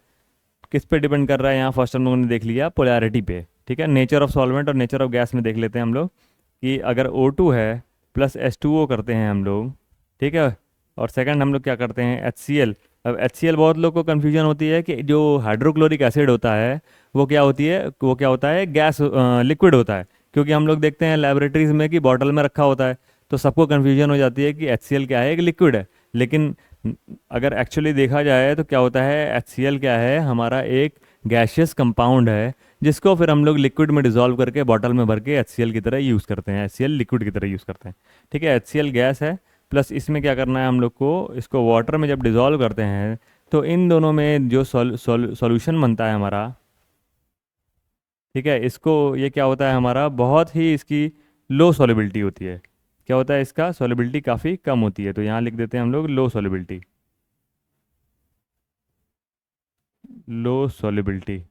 किस पे डिपेंड कर रहा है, यहाँ फर्स्ट हम लोगों ने देख लिया पोलैरिटी पे, ठीक है। नेचर ऑफ सॉल्वेंट और नेचर ऑफ गैस में देख लेते हैं हम लोग कि अगर O2 है प्लस H2O करते हैं हम लोग, ठीक है। और सेकंड हम लोग क्या करते हैं, HCl। अब HCl बहुत लोग को कन्फ्यूजन होती है कि जो हाइड्रोक्लोरिक एसिड होता है वो क्या होती है, वो क्या होता है, गैस लिक्विड होता है, क्योंकि हम लोग देखते हैं लेबोरेटरीज में कि बॉटल में रखा होता है, तो सबको कन्फ्यूजन हो जाती है कि HCl क्या है, एक लिक्विड है। लेकिन अगर एक्चुअली देखा जाए तो क्या होता है, HCl क्या है, हमारा एक गैशियस कंपाउंड है जिसको फिर हम लोग लिक्विड में डिजोल्व करके बॉटल में भर के HCl की तरह यूज़ करते हैं, HCl लिक्विड की तरह यूज़ करते हैं, ठीक है। HCl गैस है, प्लस इसमें क्या करना है हम लोग को, इसको वाटर में जब डिजोल्व करते हैं तो इन दोनों में जो सॉल्यूशन बनता है हमारा, ठीक है, इसको ये क्या होता है हमारा, बहुत ही इसकी लो सॉल्युबिलिटी होती है, क्या होता है, इसका सॉल्युबिलिटी काफ़ी कम होती है, तो यहाँ लिख देते हैं हम लोग लो सॉल्युबिलिटी, लो सॉल्युबिलिटी।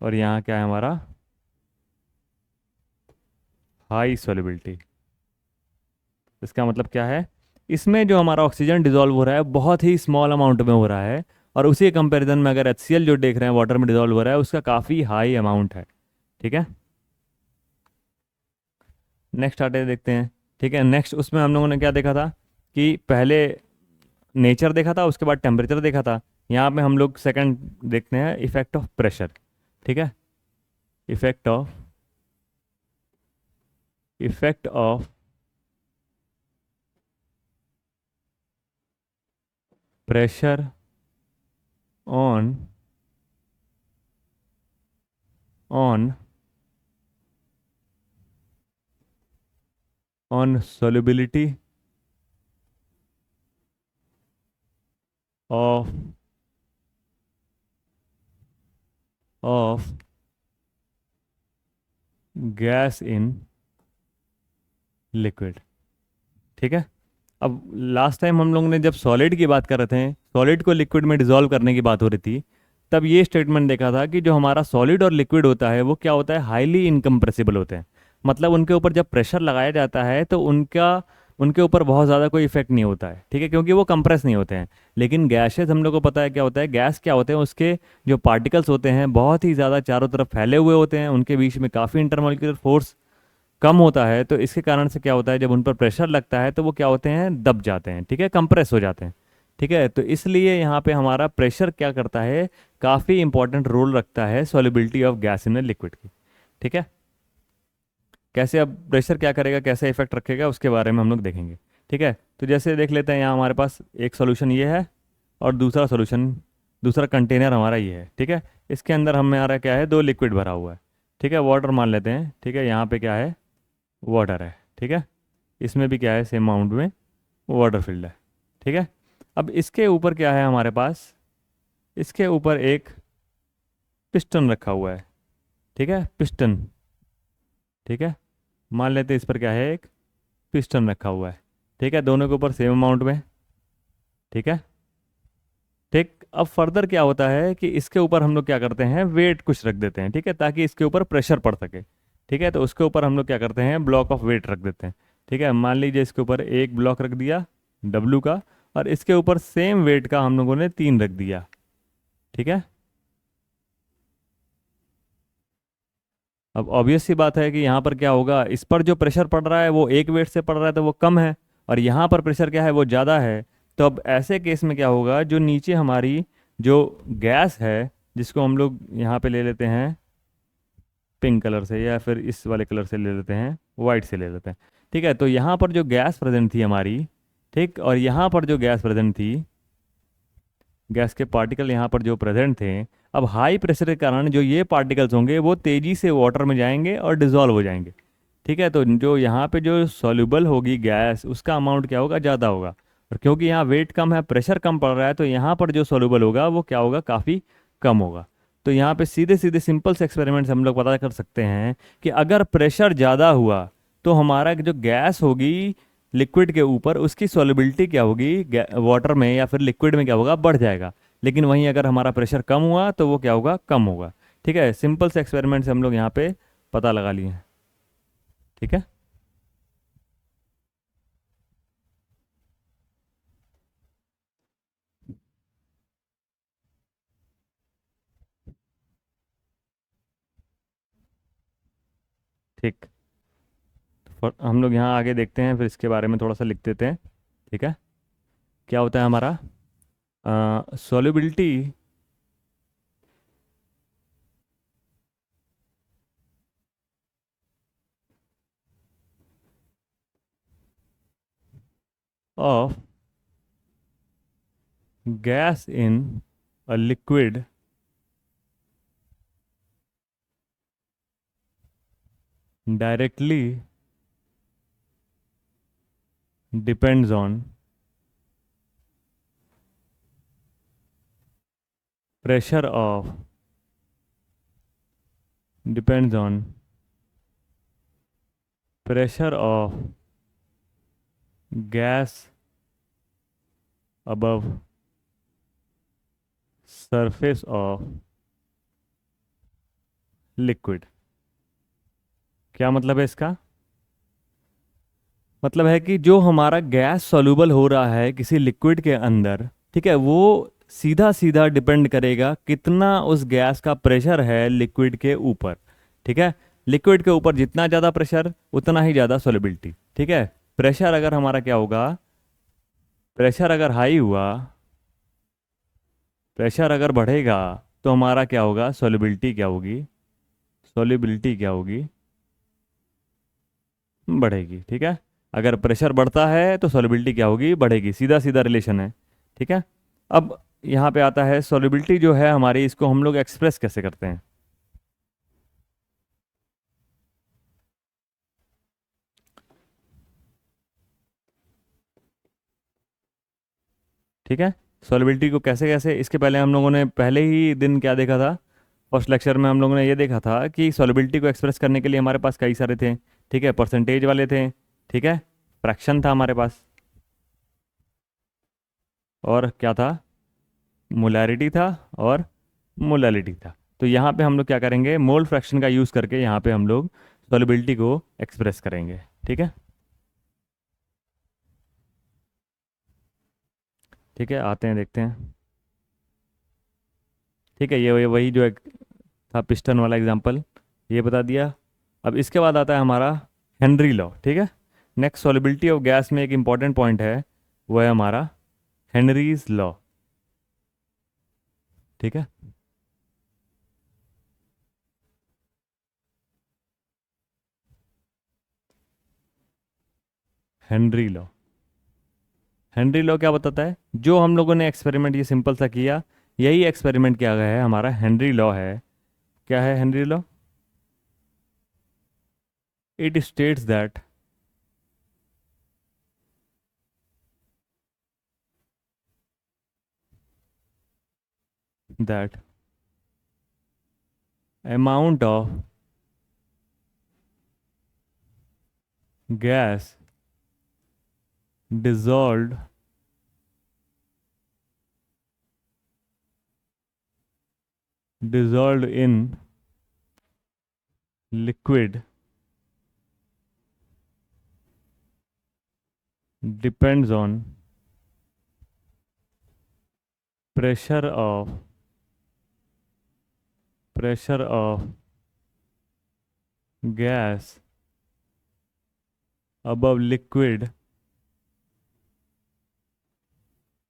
और यहाँ क्या है हमारा, हाई सॉल्युबिलिटी। इसका मतलब क्या है, इसमें जो हमारा ऑक्सीजन डिजोल्व हो रहा है बहुत ही स्मॉल अमाउंट में हो रहा है, और उसी कंपैरिजन में अगर HCl जो देख रहे हैं वाटर में डिजोल्व हो रहा है उसका काफ़ी हाई अमाउंट है, ठीक है। नेक्स्ट आते देखते हैं, ठीक है। नेक्स्ट उसमें हम लोगों ने क्या देखा था कि पहले नेचर देखा था, उसके बाद टेम्परेचर देखा था। यहाँ पे हम लोग सेकंड देखते हैं इफेक्ट ऑफ प्रेशर, ठीक है। Effect of effect of pressure on on on solubility of gas in liquid, ठीक है। अब लास्ट टाइम हम लोग ने जब सॉलिड की बात कर रहे थे, सॉलिड को लिक्विड में डिसॉल्व करने की बात हो रही थी, तब ये स्टेटमेंट देखा था कि जो हमारा सॉलिड और लिक्विड होता है वो क्या होता है, हाईली इनकम्प्रेसिबल होते हैं। मतलब उनके ऊपर जब प्रेशर लगाया जाता है तो उनके ऊपर बहुत ज़्यादा कोई इफेक्ट नहीं होता है, ठीक है, क्योंकि वो कंप्रेस नहीं होते हैं। लेकिन गैसेस हम लोग को पता है क्या होता है, गैस क्या होते हैं, उसके जो पार्टिकल्स होते हैं बहुत ही ज़्यादा चारों तरफ फैले हुए होते हैं, उनके बीच में काफ़ी इंटरमोलिकुलर फोर्स कम होता है, तो इसके कारण से क्या होता है, जब उन पर प्रेशर लगता है तो वो क्या होते हैं, दब जाते हैं, ठीक है, कंप्रेस हो जाते हैं, ठीक है। तो इसलिए यहाँ पे हमारा प्रेशर क्या करता है, काफ़ी इंपॉर्टेंट रोल रखता है solubility of gas in liquid की, ठीक है। कैसे, अब प्रेशर क्या करेगा, कैसे इफेक्ट रखेगा, उसके बारे में हम लोग देखेंगे, ठीक है। तो जैसे देख लेते हैं, यहाँ हमारे पास एक सोल्यूशन ये है और दूसरा सोल्यूशन, दूसरा कंटेनर हमारा ये है, ठीक है। इसके अंदर हमारा क्या है, दो लिक्विड भरा हुआ है, ठीक है, वाटर मान लेते हैं, ठीक है। यहाँ पे क्या है, वाटर है, ठीक है। इसमें भी क्या है, सेम अमाउंट में वाटर फिल्ड है, ठीक है। अब इसके ऊपर क्या है हमारे पास, इसके ऊपर एक पिस्टन रखा हुआ है, ठीक है, पिस्टन, ठीक है। मान लेते हैं इस पर क्या है, एक पिस्टन रखा हुआ है, ठीक है, दोनों के ऊपर सेम अमाउंट में, ठीक है, ठीक। अब फर्दर क्या होता है कि इसके ऊपर हम लोग क्या करते हैं, वेट कुछ रख देते हैं, ठीक है, ताकि इसके ऊपर प्रेशर पड़ सके, ठीक है। तो उसके ऊपर हम लोग क्या करते हैं, ब्लॉक ऑफ वेट रख देते हैं, ठीक है। मान लीजिए इसके ऊपर एक ब्लॉक रख दिया W का, और इसके ऊपर सेम वेट का हम लोगों ने 3 रख दिया, ठीक है। अब ऑब्वियस सी बात है कि यहाँ पर क्या होगा, इस पर जो प्रेशर पड़ रहा है वो एक वेट से पड़ रहा है तो वो कम है, और यहाँ पर प्रेशर क्या है, वो ज़्यादा है। तो अब ऐसे केस में क्या होगा, जो नीचे हमारी जो गैस है, जिसको हम लोग यहाँ पे ले लेते हैं पिंक कलर से, या फिर इस वाले कलर से ले लेते हैं, वाइट से ले लेते हैं, ठीक है। तो यहाँ पर जो गैस प्रेजेंट थी हमारी, ठीक, और यहाँ पर जो गैस प्रेजेंट थी, गैस के पार्टिकल यहाँ पर जो प्रेजेंट थे, अब हाई प्रेशर के कारण जो ये पार्टिकल्स होंगे वो तेज़ी से वाटर में जाएंगे और डिजॉल्व हो जाएंगे, ठीक है। तो जो यहाँ पे जो सॉल्युबल होगी गैस, उसका अमाउंट क्या होगा, ज़्यादा होगा, और क्योंकि यहाँ वेट कम है, प्रेशर कम पड़ रहा है, तो यहाँ पर जो सॉल्युबल होगा वो क्या होगा, काफ़ी कम होगा। तो यहाँ पे सीधे सीधे सिंपल से एक्सपेरिमेंट से हम लोग पता कर सकते हैं कि अगर प्रेशर ज़्यादा हुआ तो हमारा जो गैस होगी लिक्विड के ऊपर, उसकी सॉलिबिलिटी क्या होगी वाटर में या फिर लिक्विड में क्या होगा, बढ़ जाएगा। लेकिन वहीं अगर हमारा प्रेशर कम हुआ तो वो क्या होगा, कम होगा। ठीक है, सिंपल से एक्सपेरिमेंट से हम लोग यहाँ पे पता लगा लिए हैं। ठीक है, ठीक। हम लोग यहाँ आगे देखते हैं, फिर इसके बारे में थोड़ा सा लिख देते हैं। ठीक है, क्या होता है हमारा solubility of gas in a liquid directly depends on pressure of depends on pressure of gas above surface of liquid। क्या मतलब है इसका? मतलब है कि जो हमारा गैस सॉल्यूबल हो रहा है किसी लिक्विड के अंदर, ठीक है, वो सीधा सीधा डिपेंड करेगा कितना उस गैस का प्रेशर है लिक्विड के ऊपर। ठीक है, लिक्विड के ऊपर जितना ज़्यादा प्रेशर उतना ही ज़्यादा सॉल्युबिलिटी। ठीक है, प्रेशर अगर हमारा क्या होगा, प्रेशर अगर हाई हुआ, प्रेशर अगर बढ़ेगा तो हमारा क्या होगा, सॉल्युबिलिटी क्या होगी, सॉल्युबिलिटी क्या होगी, बढ़ेगी। ठीक है, अगर प्रेशर बढ़ता है तो सॉल्युबिलिटी क्या होगी, बढ़ेगी। सीधा सीधा रिलेशन है। ठीक है, अब यहाँ पे आता है सॉल्युबिलिटी जो है हमारी, इसको हम लोग एक्सप्रेस कैसे करते हैं। ठीक है, सॉल्युबिलिटी को कैसे कैसे, इसके पहले हम लोगों ने पहले ही दिन क्या देखा था, फर्स्ट लेक्चर में हम लोगों ने ये देखा था कि सॉल्युबिलिटी को एक्सप्रेस करने के लिए हमारे पास कई सारे थे। ठीक है, परसेंटेज वाले थे, ठीक है, फ्रैक्शन था हमारे पास, और क्या था, मोलैरिटी था और मोलैलिटी था। तो यहाँ पे हम लोग क्या करेंगे, मोल फ्रैक्शन का यूज़ करके यहाँ पे हम लोग सॉल्युबिलिटी को एक्सप्रेस करेंगे। ठीक है, ठीक है, आते हैं देखते हैं। ठीक है, ये वही जो एक था पिस्टन वाला एग्जांपल, ये बता दिया। अब इसके बाद आता है हमारा हेनरी लॉ। ठीक है, नेक्स्ट सॉल्युबिलिटी ऑफ गैस में एक इंपॉर्टेंट पॉइंट है, वो है हमारा हेनरीज लॉ। ठीक है, हेनरी लॉ, हेनरी लॉ क्या बताता है, जो हम लोगों ने एक्सपेरिमेंट ये सिंपल सा किया, यही एक्सपेरिमेंट किया गया है, हमारा हेनरी लॉ है। क्या है Henry law? It states that that amount of gas dissolved in liquid depends on pressure of gas above liquid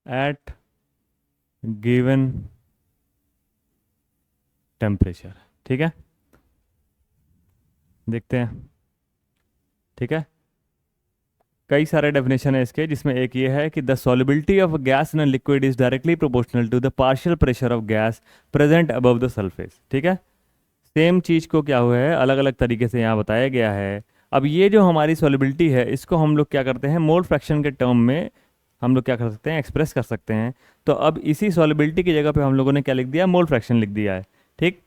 at given temperature. ठीक है, देखते हैं। ठीक है, कई सारे डेफिनेशन है इसके, जिसमें एक ये है कि the solubility of gas in liquid is directly proportional to the partial pressure of gas present above the surface. ठीक है, सेम चीज़ को क्या हुआ है, अलग अलग तरीके से यहाँ बताया गया है। अब ये जो हमारी सॉल्युबिलिटी है, इसको हम लोग क्या करते हैं, मोल फ्रैक्शन के टर्म में हम लोग क्या कर सकते हैं, एक्सप्रेस कर सकते हैं। तो अब इसी सॉल्युबिलिटी की जगह पे हम लोगों ने क्या लिख दिया, मोल फ्रैक्शन लिख दिया है। ठीक।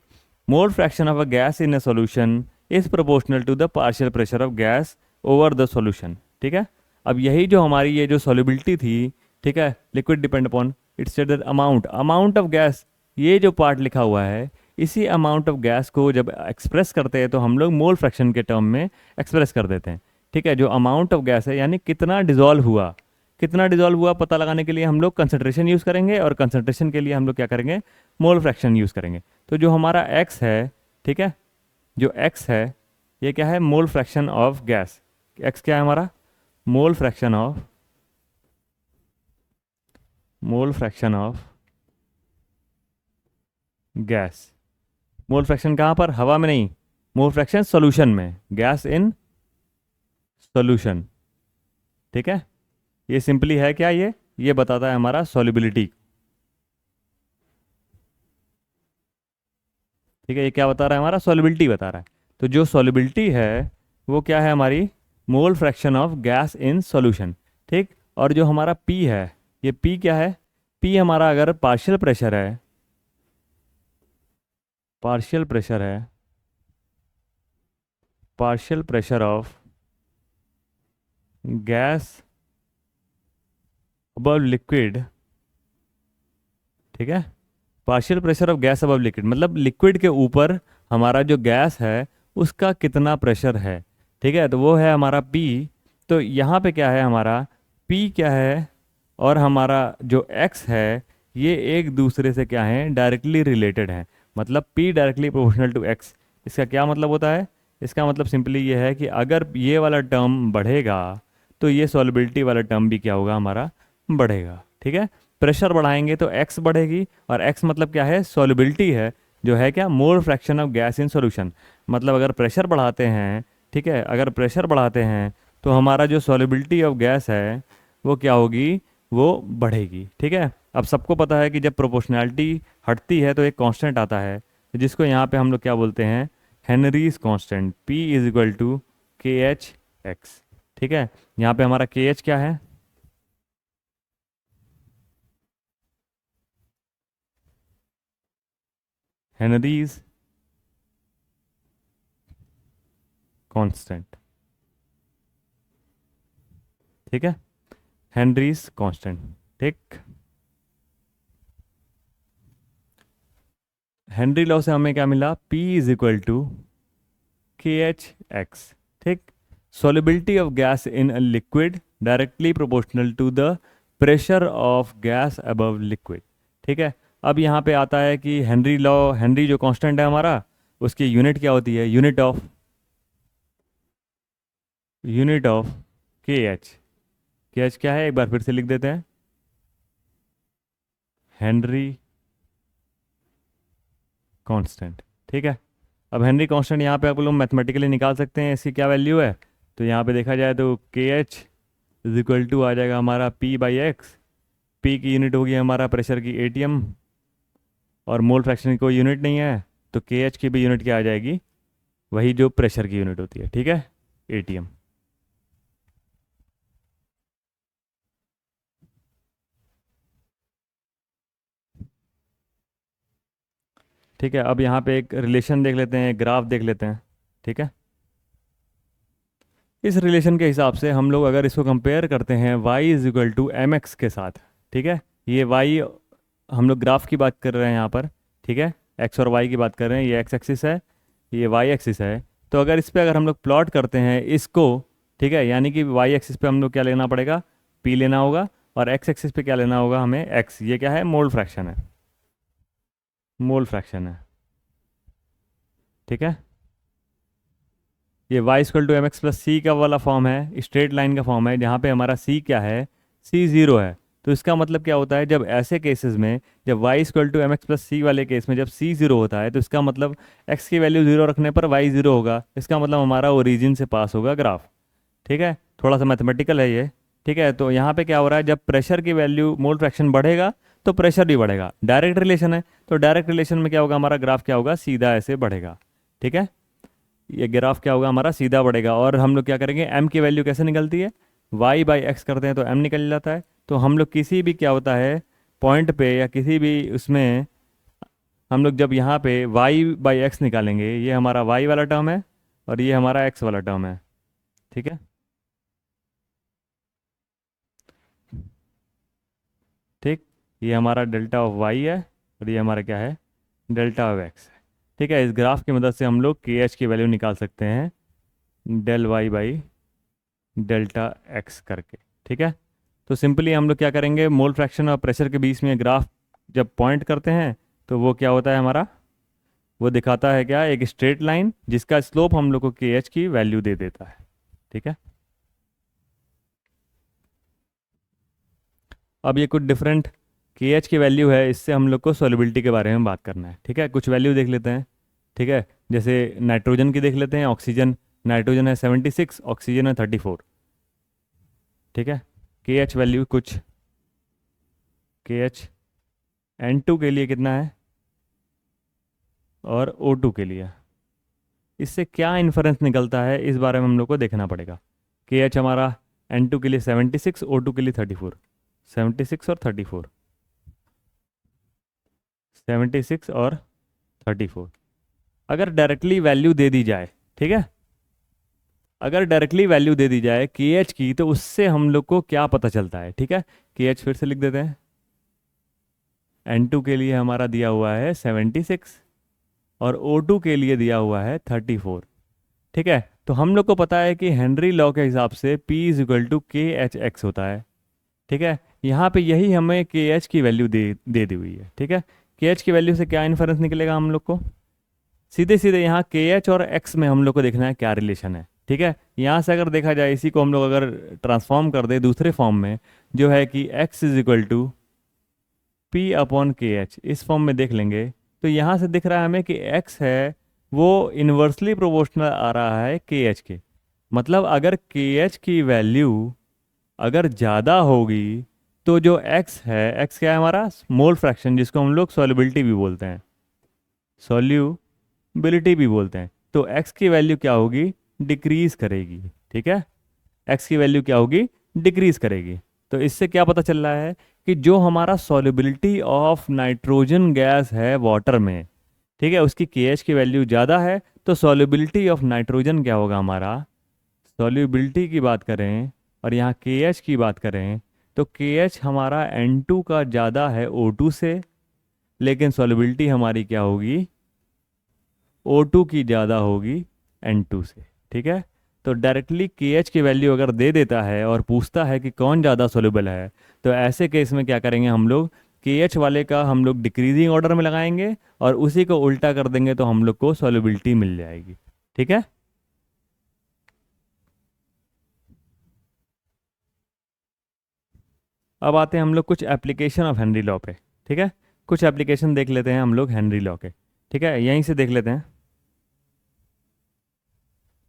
Mole fraction of a gas in a solution is proportional to the partial pressure of gas over the solution. ठीक है। अब यही जो हमारी ये जो सॉल्युबिलिटी थी, ठीक है, liquid depend upon its the amount of gas, ये जो पार्ट लिखा हुआ है, इसी अमाउंट ऑफ गैस को जब एक्सप्रेस करते हैं तो हम लोग मोल फ्रैक्शन के टर्म में एक्सप्रेस कर देते हैं। ठीक है, जो अमाउंट ऑफ गैस है यानी कितना डिजॉल्व हुआ पता लगाने के लिए हम लोग कंसंट्रेशन यूज़ करेंगे, और कंसंट्रेशन के लिए हम लोग क्या करेंगे, मोल फ्रैक्शन यूज़ करेंगे। तो जो हमारा x है, ठीक है, जो x है ये क्या है, मोल फ्रैक्शन ऑफ गैस। x क्या है हमारा, मोल fraction of gas. Mole fraction कहाँ पर, हवा में नहीं, मोल फ्रैक्शन सॉल्यूशन में, गैस इन सॉल्यूशन। ठीक है, ये सिंपली है क्या, ये बताता है हमारा सॉल्युबिलिटी। ठीक है, ये क्या बता रहा है, हमारा सॉल्युबिलिटी बता रहा है। तो जो सॉल्युबिलिटी है वो क्या है, हमारी मोल fraction of gas in solution. ठीक। और जो हमारा P है, ये P क्या है, P हमारा अगर पार्शियल प्रेशर है, partial pressure of gas above liquid. ठीक है, partial pressure of gas above liquid मतलब लिक्विड के ऊपर हमारा जो गैस है उसका कितना प्रेशर है। ठीक है, तो वो है हमारा P। तो यहाँ पे क्या है, हमारा P क्या है और हमारा जो X है, ये एक दूसरे से क्या है, डायरेक्टली रिलेटेड है। मतलब P directly proportional to X। इसका क्या मतलब होता है, इसका मतलब सिंपली ये है कि अगर ये वाला टर्म बढ़ेगा तो ये सॉल्युबिलिटी वाला टर्म भी क्या होगा, हमारा बढ़ेगा। ठीक है, प्रेशर बढ़ाएंगे तो x बढ़ेगी, और x मतलब क्या है, सॉल्युबिलिटी है, जो है क्या, मोल fraction of gas in solution. मतलब अगर प्रेशर बढ़ाते हैं, ठीक है, अगर प्रेशर बढ़ाते हैं तो हमारा जो सॉल्युबिलिटी ऑफ गैस है वो क्या होगी, वो बढ़ेगी। ठीक है, अब सबको पता है कि जब प्रोपोर्शनैलिटी हटती है तो एक कांस्टेंट आता है जिसको यहाँ पे हम लोग क्या बोलते हैं, Henry's constant, P is equal to KH(x). ठीक है, यहाँ पे हमारा KH क्या है, हेनरीज कांस्टेंट। ठीक है, हेनरीज कांस्टेंट। ठीक, हेनरी लॉ से हमें क्या मिला, P is equal to KH(x). ठीक, solubility of gas in a liquid directly proportional to the pressure of gas above liquid। ठीक है, अब यहाँ पे आता है कि हेनरी लॉ, हेनरी जो कांस्टेंट है हमारा, उसकी यूनिट क्या होती है, यूनिट ऑफ KH क्या है, एक बार फिर से लिख देते हैं, हेनरी कांस्टेंट। ठीक है, अब हेनरी कांस्टेंट यहाँ पे आप लोग मैथमेटिकली निकाल सकते हैं इसकी क्या वैल्यू है। तो यहाँ पे देखा जाए तो KH इज इक्वल टू आ जाएगा हमारा P/X। P की यूनिट होगी हमारा प्रेशर की ATM, और मोल फ्रैक्शन की कोई यूनिट नहीं है, तो KH की भी यूनिट क्या आ जाएगी, वही जो प्रेशर की यूनिट होती है। ठीक है, ATM। ठीक है, अब यहाँ पे एक रिलेशन देख लेते हैं, एक ग्राफ देख लेते हैं। ठीक है, इस रिलेशन के हिसाब से हम लोग अगर इसको कंपेयर करते हैं y is equal to MX के साथ, ठीक है, ये y, हम लोग ग्राफ की बात कर रहे हैं यहाँ पर। ठीक है, x और y की बात कर रहे हैं, ये x एक्सिस है, ये y एक्सिस है। तो अगर इस पे अगर हम लोग प्लॉट करते हैं इसको, ठीक है, यानी कि y एक्सिस पे हम लोग क्या लेना पड़ेगा, P लेना होगा, और x एक्सिस पे क्या लेना होगा हमें, x। ये क्या है, मोल फ्रैक्शन है, मोल फ्रैक्शन है। ठीक है, ये y equal to MX plus C का वाला फॉर्म है, स्ट्रेट लाइन का फॉर्म है, जहाँ पे हमारा C क्या है, C 0 है। तो इसका मतलब क्या होता है, जब ऐसे केसेस में, जब y equal to MX plus C वाले केस में जब C 0 होता है तो इसका मतलब x की वैल्यू 0 रखने पर y 0 होगा। इसका मतलब हमारा ओरिजिन से पास होगा ग्राफ। ठीक है, थोड़ा सा मैथमेटिकल है ये। ठीक है, तो यहाँ पे क्या हो रहा है, जब प्रेशर की वैल्यू, मोल फ्रैक्शन बढ़ेगा तो प्रेशर भी बढ़ेगा, डायरेक्ट रिलेशन है। तो डायरेक्ट रिलेशन में क्या होगा, हमारा ग्राफ क्या होगा, सीधा ऐसे बढ़ेगा। ठीक है, ये ग्राफ क्या होगा, हमारा सीधा बढ़ेगा। और हम लोग क्या करेंगे, m की वैल्यू कैसे निकलती है, y/x करते हैं तो m निकल जाता है। तो हम लोग किसी भी क्या होता है पॉइंट पे या किसी भी उसमें हम लोग जब यहाँ पे y/x निकालेंगे, ये हमारा y वाला टर्म है और ये हमारा x वाला टर्म है, ठीक है। ठीक, ये हमारा डेल्टा ऑफ y है और ये हमारा क्या है, डेल्टा ऑफ x है, ठीक है। इस ग्राफ की मदद से हम लोग के एच की वैल्यू निकाल सकते हैं del y by delta x करके, ठीक है। तो सिंपली हम लोग क्या करेंगे, मोल फ्रैक्शन और प्रेशर के बीच में ग्राफ जब पॉइंट करते हैं तो वो क्या होता है हमारा, वो दिखाता है क्या, एक स्ट्रेट लाइन जिसका स्लोप हम लोग को के एच की वैल्यू दे देता है, ठीक है। अब ये कुछ डिफरेंट के एच की वैल्यू है, इससे हम लोग को सॉल्युबिलिटी के बारे में बात करना है, ठीक है। कुछ वैल्यू देख लेते हैं, ठीक है। जैसे नाइट्रोजन की देख लेते हैं, ऑक्सीजन, नाइट्रोजन है 76, ऑक्सीजन है 34, ठीक है। के एच वैल्यू कुछ, के एच N2 के लिए कितना है और O2 के लिए, इससे क्या इन्फरेंस निकलता है इस बारे में हम लोग को देखना पड़ेगा। के एच हमारा N2 के लिए 76, O2 के लिए 34, 76 और 34, 76 और 34। अगर डायरेक्टली वैल्यू दे दी जाए, ठीक है, अगर डायरेक्टली वैल्यू दे दी जाए के एच की, तो उससे हम लोग को क्या पता चलता है, ठीक है। के एच फिर से लिख देते हैं, N2 के लिए हमारा दिया हुआ है 76 और O2 के लिए दिया हुआ है 34, ठीक है। तो हम लोग को पता है कि हेनरी लॉ के हिसाब से P इज इक्वल टू के एच एक्स होता है, ठीक है। यहाँ पे यही हमें के एच की वैल्यू दे दी हुई है, ठीक है। के एच की वैल्यू से क्या इन्फरेंस निकलेगा हम लोग को, सीधे सीधे यहाँ के एच और एक्स में हम लोग को देखना है क्या रिलेशन है, ठीक है। यहाँ से अगर देखा जाए, इसी को हम लोग अगर ट्रांसफॉर्म कर दे दूसरे फॉर्म में, जो है कि x is equal to P upon K H, इस फॉर्म में देख लेंगे तो यहाँ से दिख रहा है हमें कि x है वो इन्वर्सली प्रोपोर्शनल आ रहा है के एच के। मतलब अगर के एच की वैल्यू अगर ज़्यादा होगी तो जो x है, x क्या है हमारा, मोल फ्रैक्शन, जिसको हम लोग सॉल्युबिलिटी भी बोलते हैं, सॉल्युबिलिटी भी बोलते हैं, तो x की वैल्यू क्या होगी, डिक्रीज करेगी, ठीक है। x की वैल्यू क्या होगी, डिक्रीज करेगी। तो इससे क्या पता चल रहा है कि जो हमारा सॉल्युबिलिटी ऑफ नाइट्रोजन गैस है वाटर में, ठीक है, उसकी के एच की वैल्यू ज़्यादा है, तो सॉल्युबिलिटी ऑफ नाइट्रोजन क्या होगा हमारा, सॉल्युबिलिटी की बात करें और यहाँ के एच की बात करें तो के एच हमारा N2 का ज़्यादा है O2 से, लेकिन सॉल्युबिलिटी हमारी क्या होगी, O2 की ज़्यादा होगी N2 से, ठीक है। तो डायरेक्टली के एच की वैल्यू अगर दे देता है और पूछता है कि कौन ज़्यादा सोल्यूबल है, तो ऐसे केस में क्या करेंगे हम लोग, के एच वाले का हम लोग डिक्रीजिंग ऑर्डर में लगाएंगे और उसी को उल्टा कर देंगे तो हम लोग को सोल्यूबिलिटी मिल जाएगी, ठीक है। अब आते हैं हम लोग कुछ एप्लीकेशन ऑफ हेनरी लॉ पे, ठीक है। कुछ एप्लीकेशन देख लेते हैं हम लोग हेनरी लॉ के, ठीक है, यहीं से देख लेते हैं,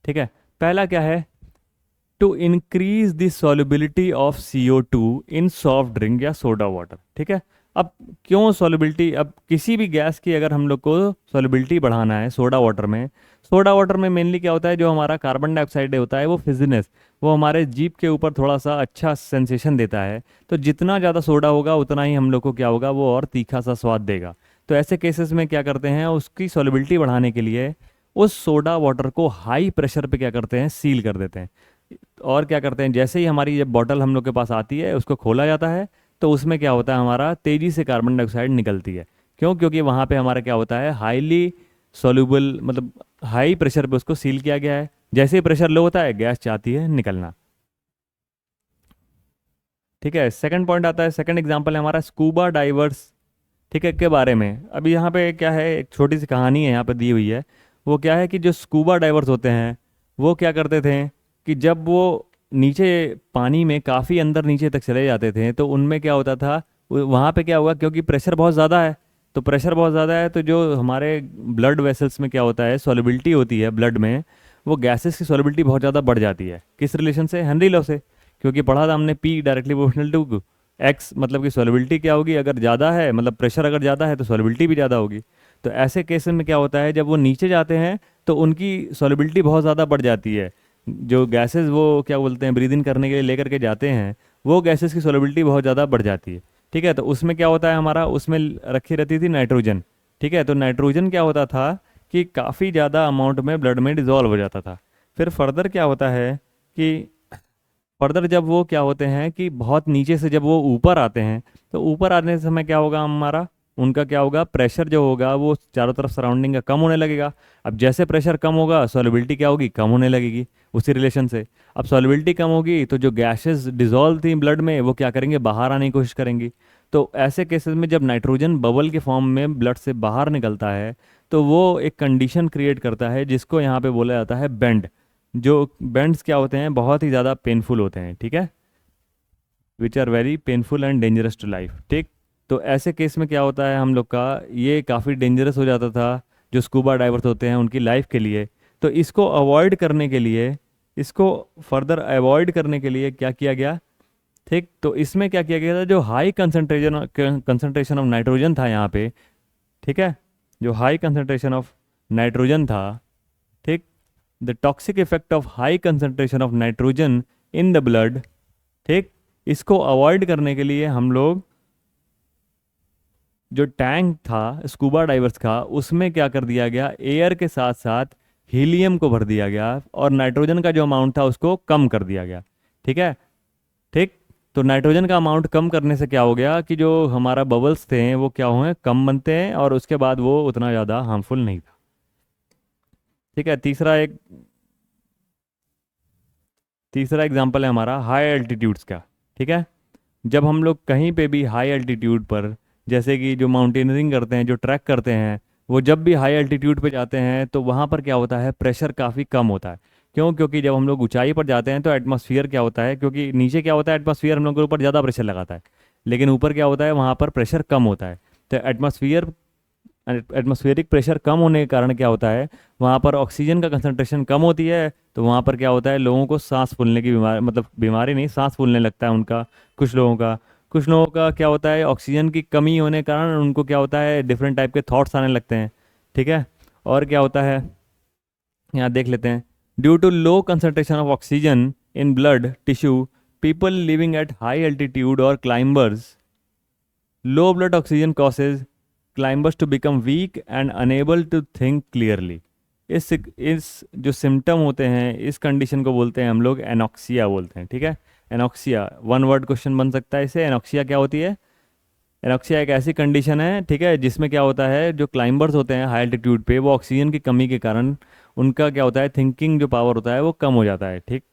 ठीक है। पहला क्या है, to increase the solubility of CO2 in soft drink या सोडा वाटर, ठीक है। अब क्यों सॉल्युबिलिटी, अब किसी भी गैस की अगर हम लोग को सॉल्युबिलिटी बढ़ाना है सोडा वाटर में, सोडा वाटर में मेनली क्या होता है, जो हमारा कार्बन डाइऑक्साइड होता है वो फिजनेस, वो हमारे जीभ के ऊपर थोड़ा सा अच्छा सेंसेशन देता है, तो जितना ज़्यादा सोडा होगा उतना ही हम लोग को क्या होगा, वो और तीखा सा स्वाद देगा। तो ऐसे केसेस में क्या करते हैं, उसकी सॉल्युबिलिटी बढ़ाने के लिए उस सोडा वाटर को हाई प्रेशर पे क्या करते हैं, सील कर देते हैं। और क्या करते हैं, जैसे ही हमारी ये बॉटल हम लोग के पास आती है, उसको खोला जाता है, तो उसमें क्या होता है, हमारा तेज़ी से कार्बन डाइऑक्साइड निकलती है। क्यों, क्योंकि वहाँ पे हमारा क्या होता है, हाईली सोल्यूबल, मतलब हाई प्रेशर पे उसको सील किया गया है। जैसे ही प्रेशर लो होता है, गैस चाहती है निकलना, ठीक है। सेकंड पॉइंट आता है, सेकंड एग्जांपल है हमारा स्कूबा डाइवर्स, ठीक है, के बारे में। अभी यहाँ पे क्या है, एक छोटी सी कहानी है यहाँ पे दी हुई है। वो क्या है कि जो स्कूबा डाइवर्स होते हैं वो क्या करते थे कि जब वो नीचे पानी में काफ़ी अंदर नीचे तक चले जाते थे, तो उनमें क्या होता था, वहाँ पे क्या हुआ, क्योंकि प्रेशर बहुत ज़्यादा है, तो प्रेशर बहुत ज़्यादा है, तो जो हमारे ब्लड वेसल्स में क्या होता है, सॉल्युबिलिटी होती है ब्लड में, वो गैसेस की सॉल्युबिलिटी बहुत ज़्यादा बढ़ जाती है। किस रिलेशन से, हेनरी लॉ से, क्योंकि पढ़ा था हमने P directly proportional to X, मतलब कि सॉल्युबिलिटी क्या होगी, अगर ज़्यादा है, मतलब प्रेशर अगर ज़्यादा है तो सॉल्युबिलिटी भी ज़्यादा होगी। तो ऐसे केस में क्या होता है, जब वो नीचे जाते हैं तो उनकी सॉल्युबिलिटी बहुत ज़्यादा बढ़ जाती है। जो गैसेस वो क्या बोलते हैं, ब्रीद इन करने के लिए लेकर के जाते हैं, वो गैसेस की सॉल्युबिलिटी बहुत ज़्यादा बढ़ जाती है, ठीक है। तो उसमें क्या होता है हमारा, उसमें रखी रहती थी नाइट्रोजन, ठीक है। तो नाइट्रोजन क्या होता था कि काफ़ी ज़्यादा अमाउंट में ब्लड में डिजॉल्व हो जाता था। फिर फर्दर क्या होता है कि फर्दर जब वो क्या होते हैं कि बहुत नीचे से जब वो ऊपर आते हैं, तो ऊपर आने से समय क्या होगा हमारा, उनका क्या होगा, प्रेशर जो होगा वो चारों तरफ सराउंडिंग का कम होने लगेगा। अब जैसे प्रेशर कम होगा, सॉलिबिलिटी क्या होगी, कम होने लगेगी उसी रिलेशन से। अब सॉलिबिलिटी कम होगी तो जो गैसेस डिजॉल्व थी ब्लड में वो क्या करेंगे, बाहर आने की कोशिश करेंगी। तो ऐसे केसेस में जब नाइट्रोजन बबल के फॉर्म में ब्लड से बाहर निकलता है, तो वो एक कंडीशन क्रिएट करता है जिसको यहाँ पे बोला जाता है बेंड। जो बेंड्स क्या होते हैं, बहुत ही ज़्यादा पेनफुल होते हैं, ठीक है, which are very painful and dangerous to life, ठीक। तो ऐसे केस में क्या होता है हम लोग का, ये काफ़ी डेंजरस हो जाता था जो स्कूबा डाइवर्स होते हैं उनकी लाइफ के लिए। तो इसको अवॉइड करने के लिए, इसको फर्दर अवॉइड करने के लिए क्या किया गया, ठीक। तो इसमें क्या किया गया था, जो हाई कंसंट्रेशन ऑफ नाइट्रोजन था यहाँ पे, ठीक है, जो हाई कंसंट्रेशन ऑफ नाइट्रोजन था, ठीक, the toxic effect of high concentration of nitrogen in the blood, ठीक, इसको अवॉइड करने के लिए हम लोग जो टैंक था स्कूबा डाइवर्स का, उसमें क्या कर दिया गया, एयर के साथ साथ हीलियम को भर दिया गया और नाइट्रोजन का जो अमाउंट था उसको कम कर दिया गया, ठीक है, ठीक। तो नाइट्रोजन का अमाउंट कम करने से क्या हो गया कि जो हमारा बबल्स थे वो क्या हुए, कम बनते हैं, और उसके बाद वो उतना ज़्यादा हार्मफुल नहीं था, ठीक है। तीसरा एग्जाम्पल है हमारा हाई एल्टीट्यूड्स का, ठीक है। जब हम लोग कहीं पे भी हाई एल्टीट्यूड पर, जैसे कि जो माउंटेनियरिंग करते हैं, जो ट्रैक करते हैं, वो जब भी हाई एल्टीट्यूड पे जाते हैं तो वहाँ पर क्या होता है, प्रेशर काफ़ी कम होता है। क्यों? क्योंकि जब हम लोग ऊंचाई पर जाते हैं तो एटमॉस्फेयर क्या होता है, क्योंकि नीचे क्या होता है, एटमॉस्फेयर हम लोग के ऊपर ज़्यादा प्रेशर लगाता है, लेकिन ऊपर क्या होता है, वहाँ पर प्रेशर कम होता है। तो एटमॉस्फेरिक प्रेशर कम होने के कारण क्या होता है, वहाँ पर ऑक्सीजन का कंसंट्रेशन कम होती है। तो वहाँ पर क्या होता है, लोगों को सांस फूलने की बीमारी, मतलब बीमारी नहीं, सांस फूलने लगता है उनका, कुछ लोगों का क्या होता है, ऑक्सीजन की कमी होने के कारण उनको क्या होता है, डिफरेंट टाइप के थॉट्स आने लगते हैं, ठीक है। और क्या होता है, यहाँ देख लेते हैं, due to low concentration of oxygen in blood tissue, people living at high altitude और climbers, low blood oxygen causes climbers to become weak and unable to think clearly. इस जो सिम्टम होते हैं, इस कंडीशन को बोलते हैं हम लोग एनॉक्सिया बोलते हैं, ठीक है। एनॉक्सिया, वन वर्ड क्वेश्चन बन सकता है इसे, एनॉक्सिया क्या होती है। एनॉक्सिया एक ऐसी कंडीशन है, ठीक है, जिसमें क्या होता है, जो क्लाइंबर्स होते हैं हाई एल्टीट्यूड पे, वो ऑक्सीजन की कमी के कारण उनका क्या होता है, थिंकिंग जो पावर होता है वो कम हो जाता है, ठीक।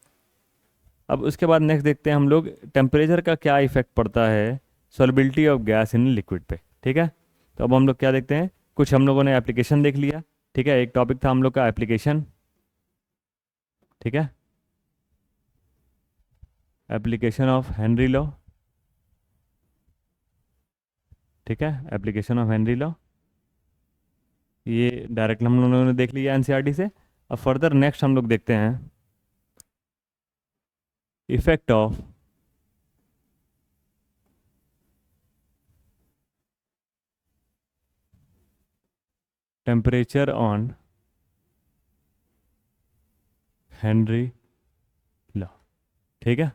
अब उसके बाद नेक्स्ट देखते हैं हम लोग, टेम्परेचर का क्या इफेक्ट पड़ता है solubility of gas in liquid पे, ठीक है। तो अब हम लोग क्या देखते हैं, कुछ हम लोगों ने एप्लीकेशन देख लिया, ठीक है, एक टॉपिक था हम लोग का एप्लीकेशन, ठीक है, एप्लीकेशन ऑफ हेनरी लॉ, ठीक है, एप्लीकेशन ऑफ हेनरी लॉ, ये डायरेक्ट हम लोगों ने देख लिया एनसीईआरटी से। अब फर्दर नेक्स्ट हम लोग देखते हैं effect of temperature on Henry law, ठीक है।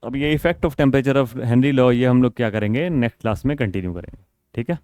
अब ये effect of temperature of Henry law, ये हम लोग क्या करेंगे, नेक्स्ट क्लास में कंटिन्यू करेंगे, ठीक है।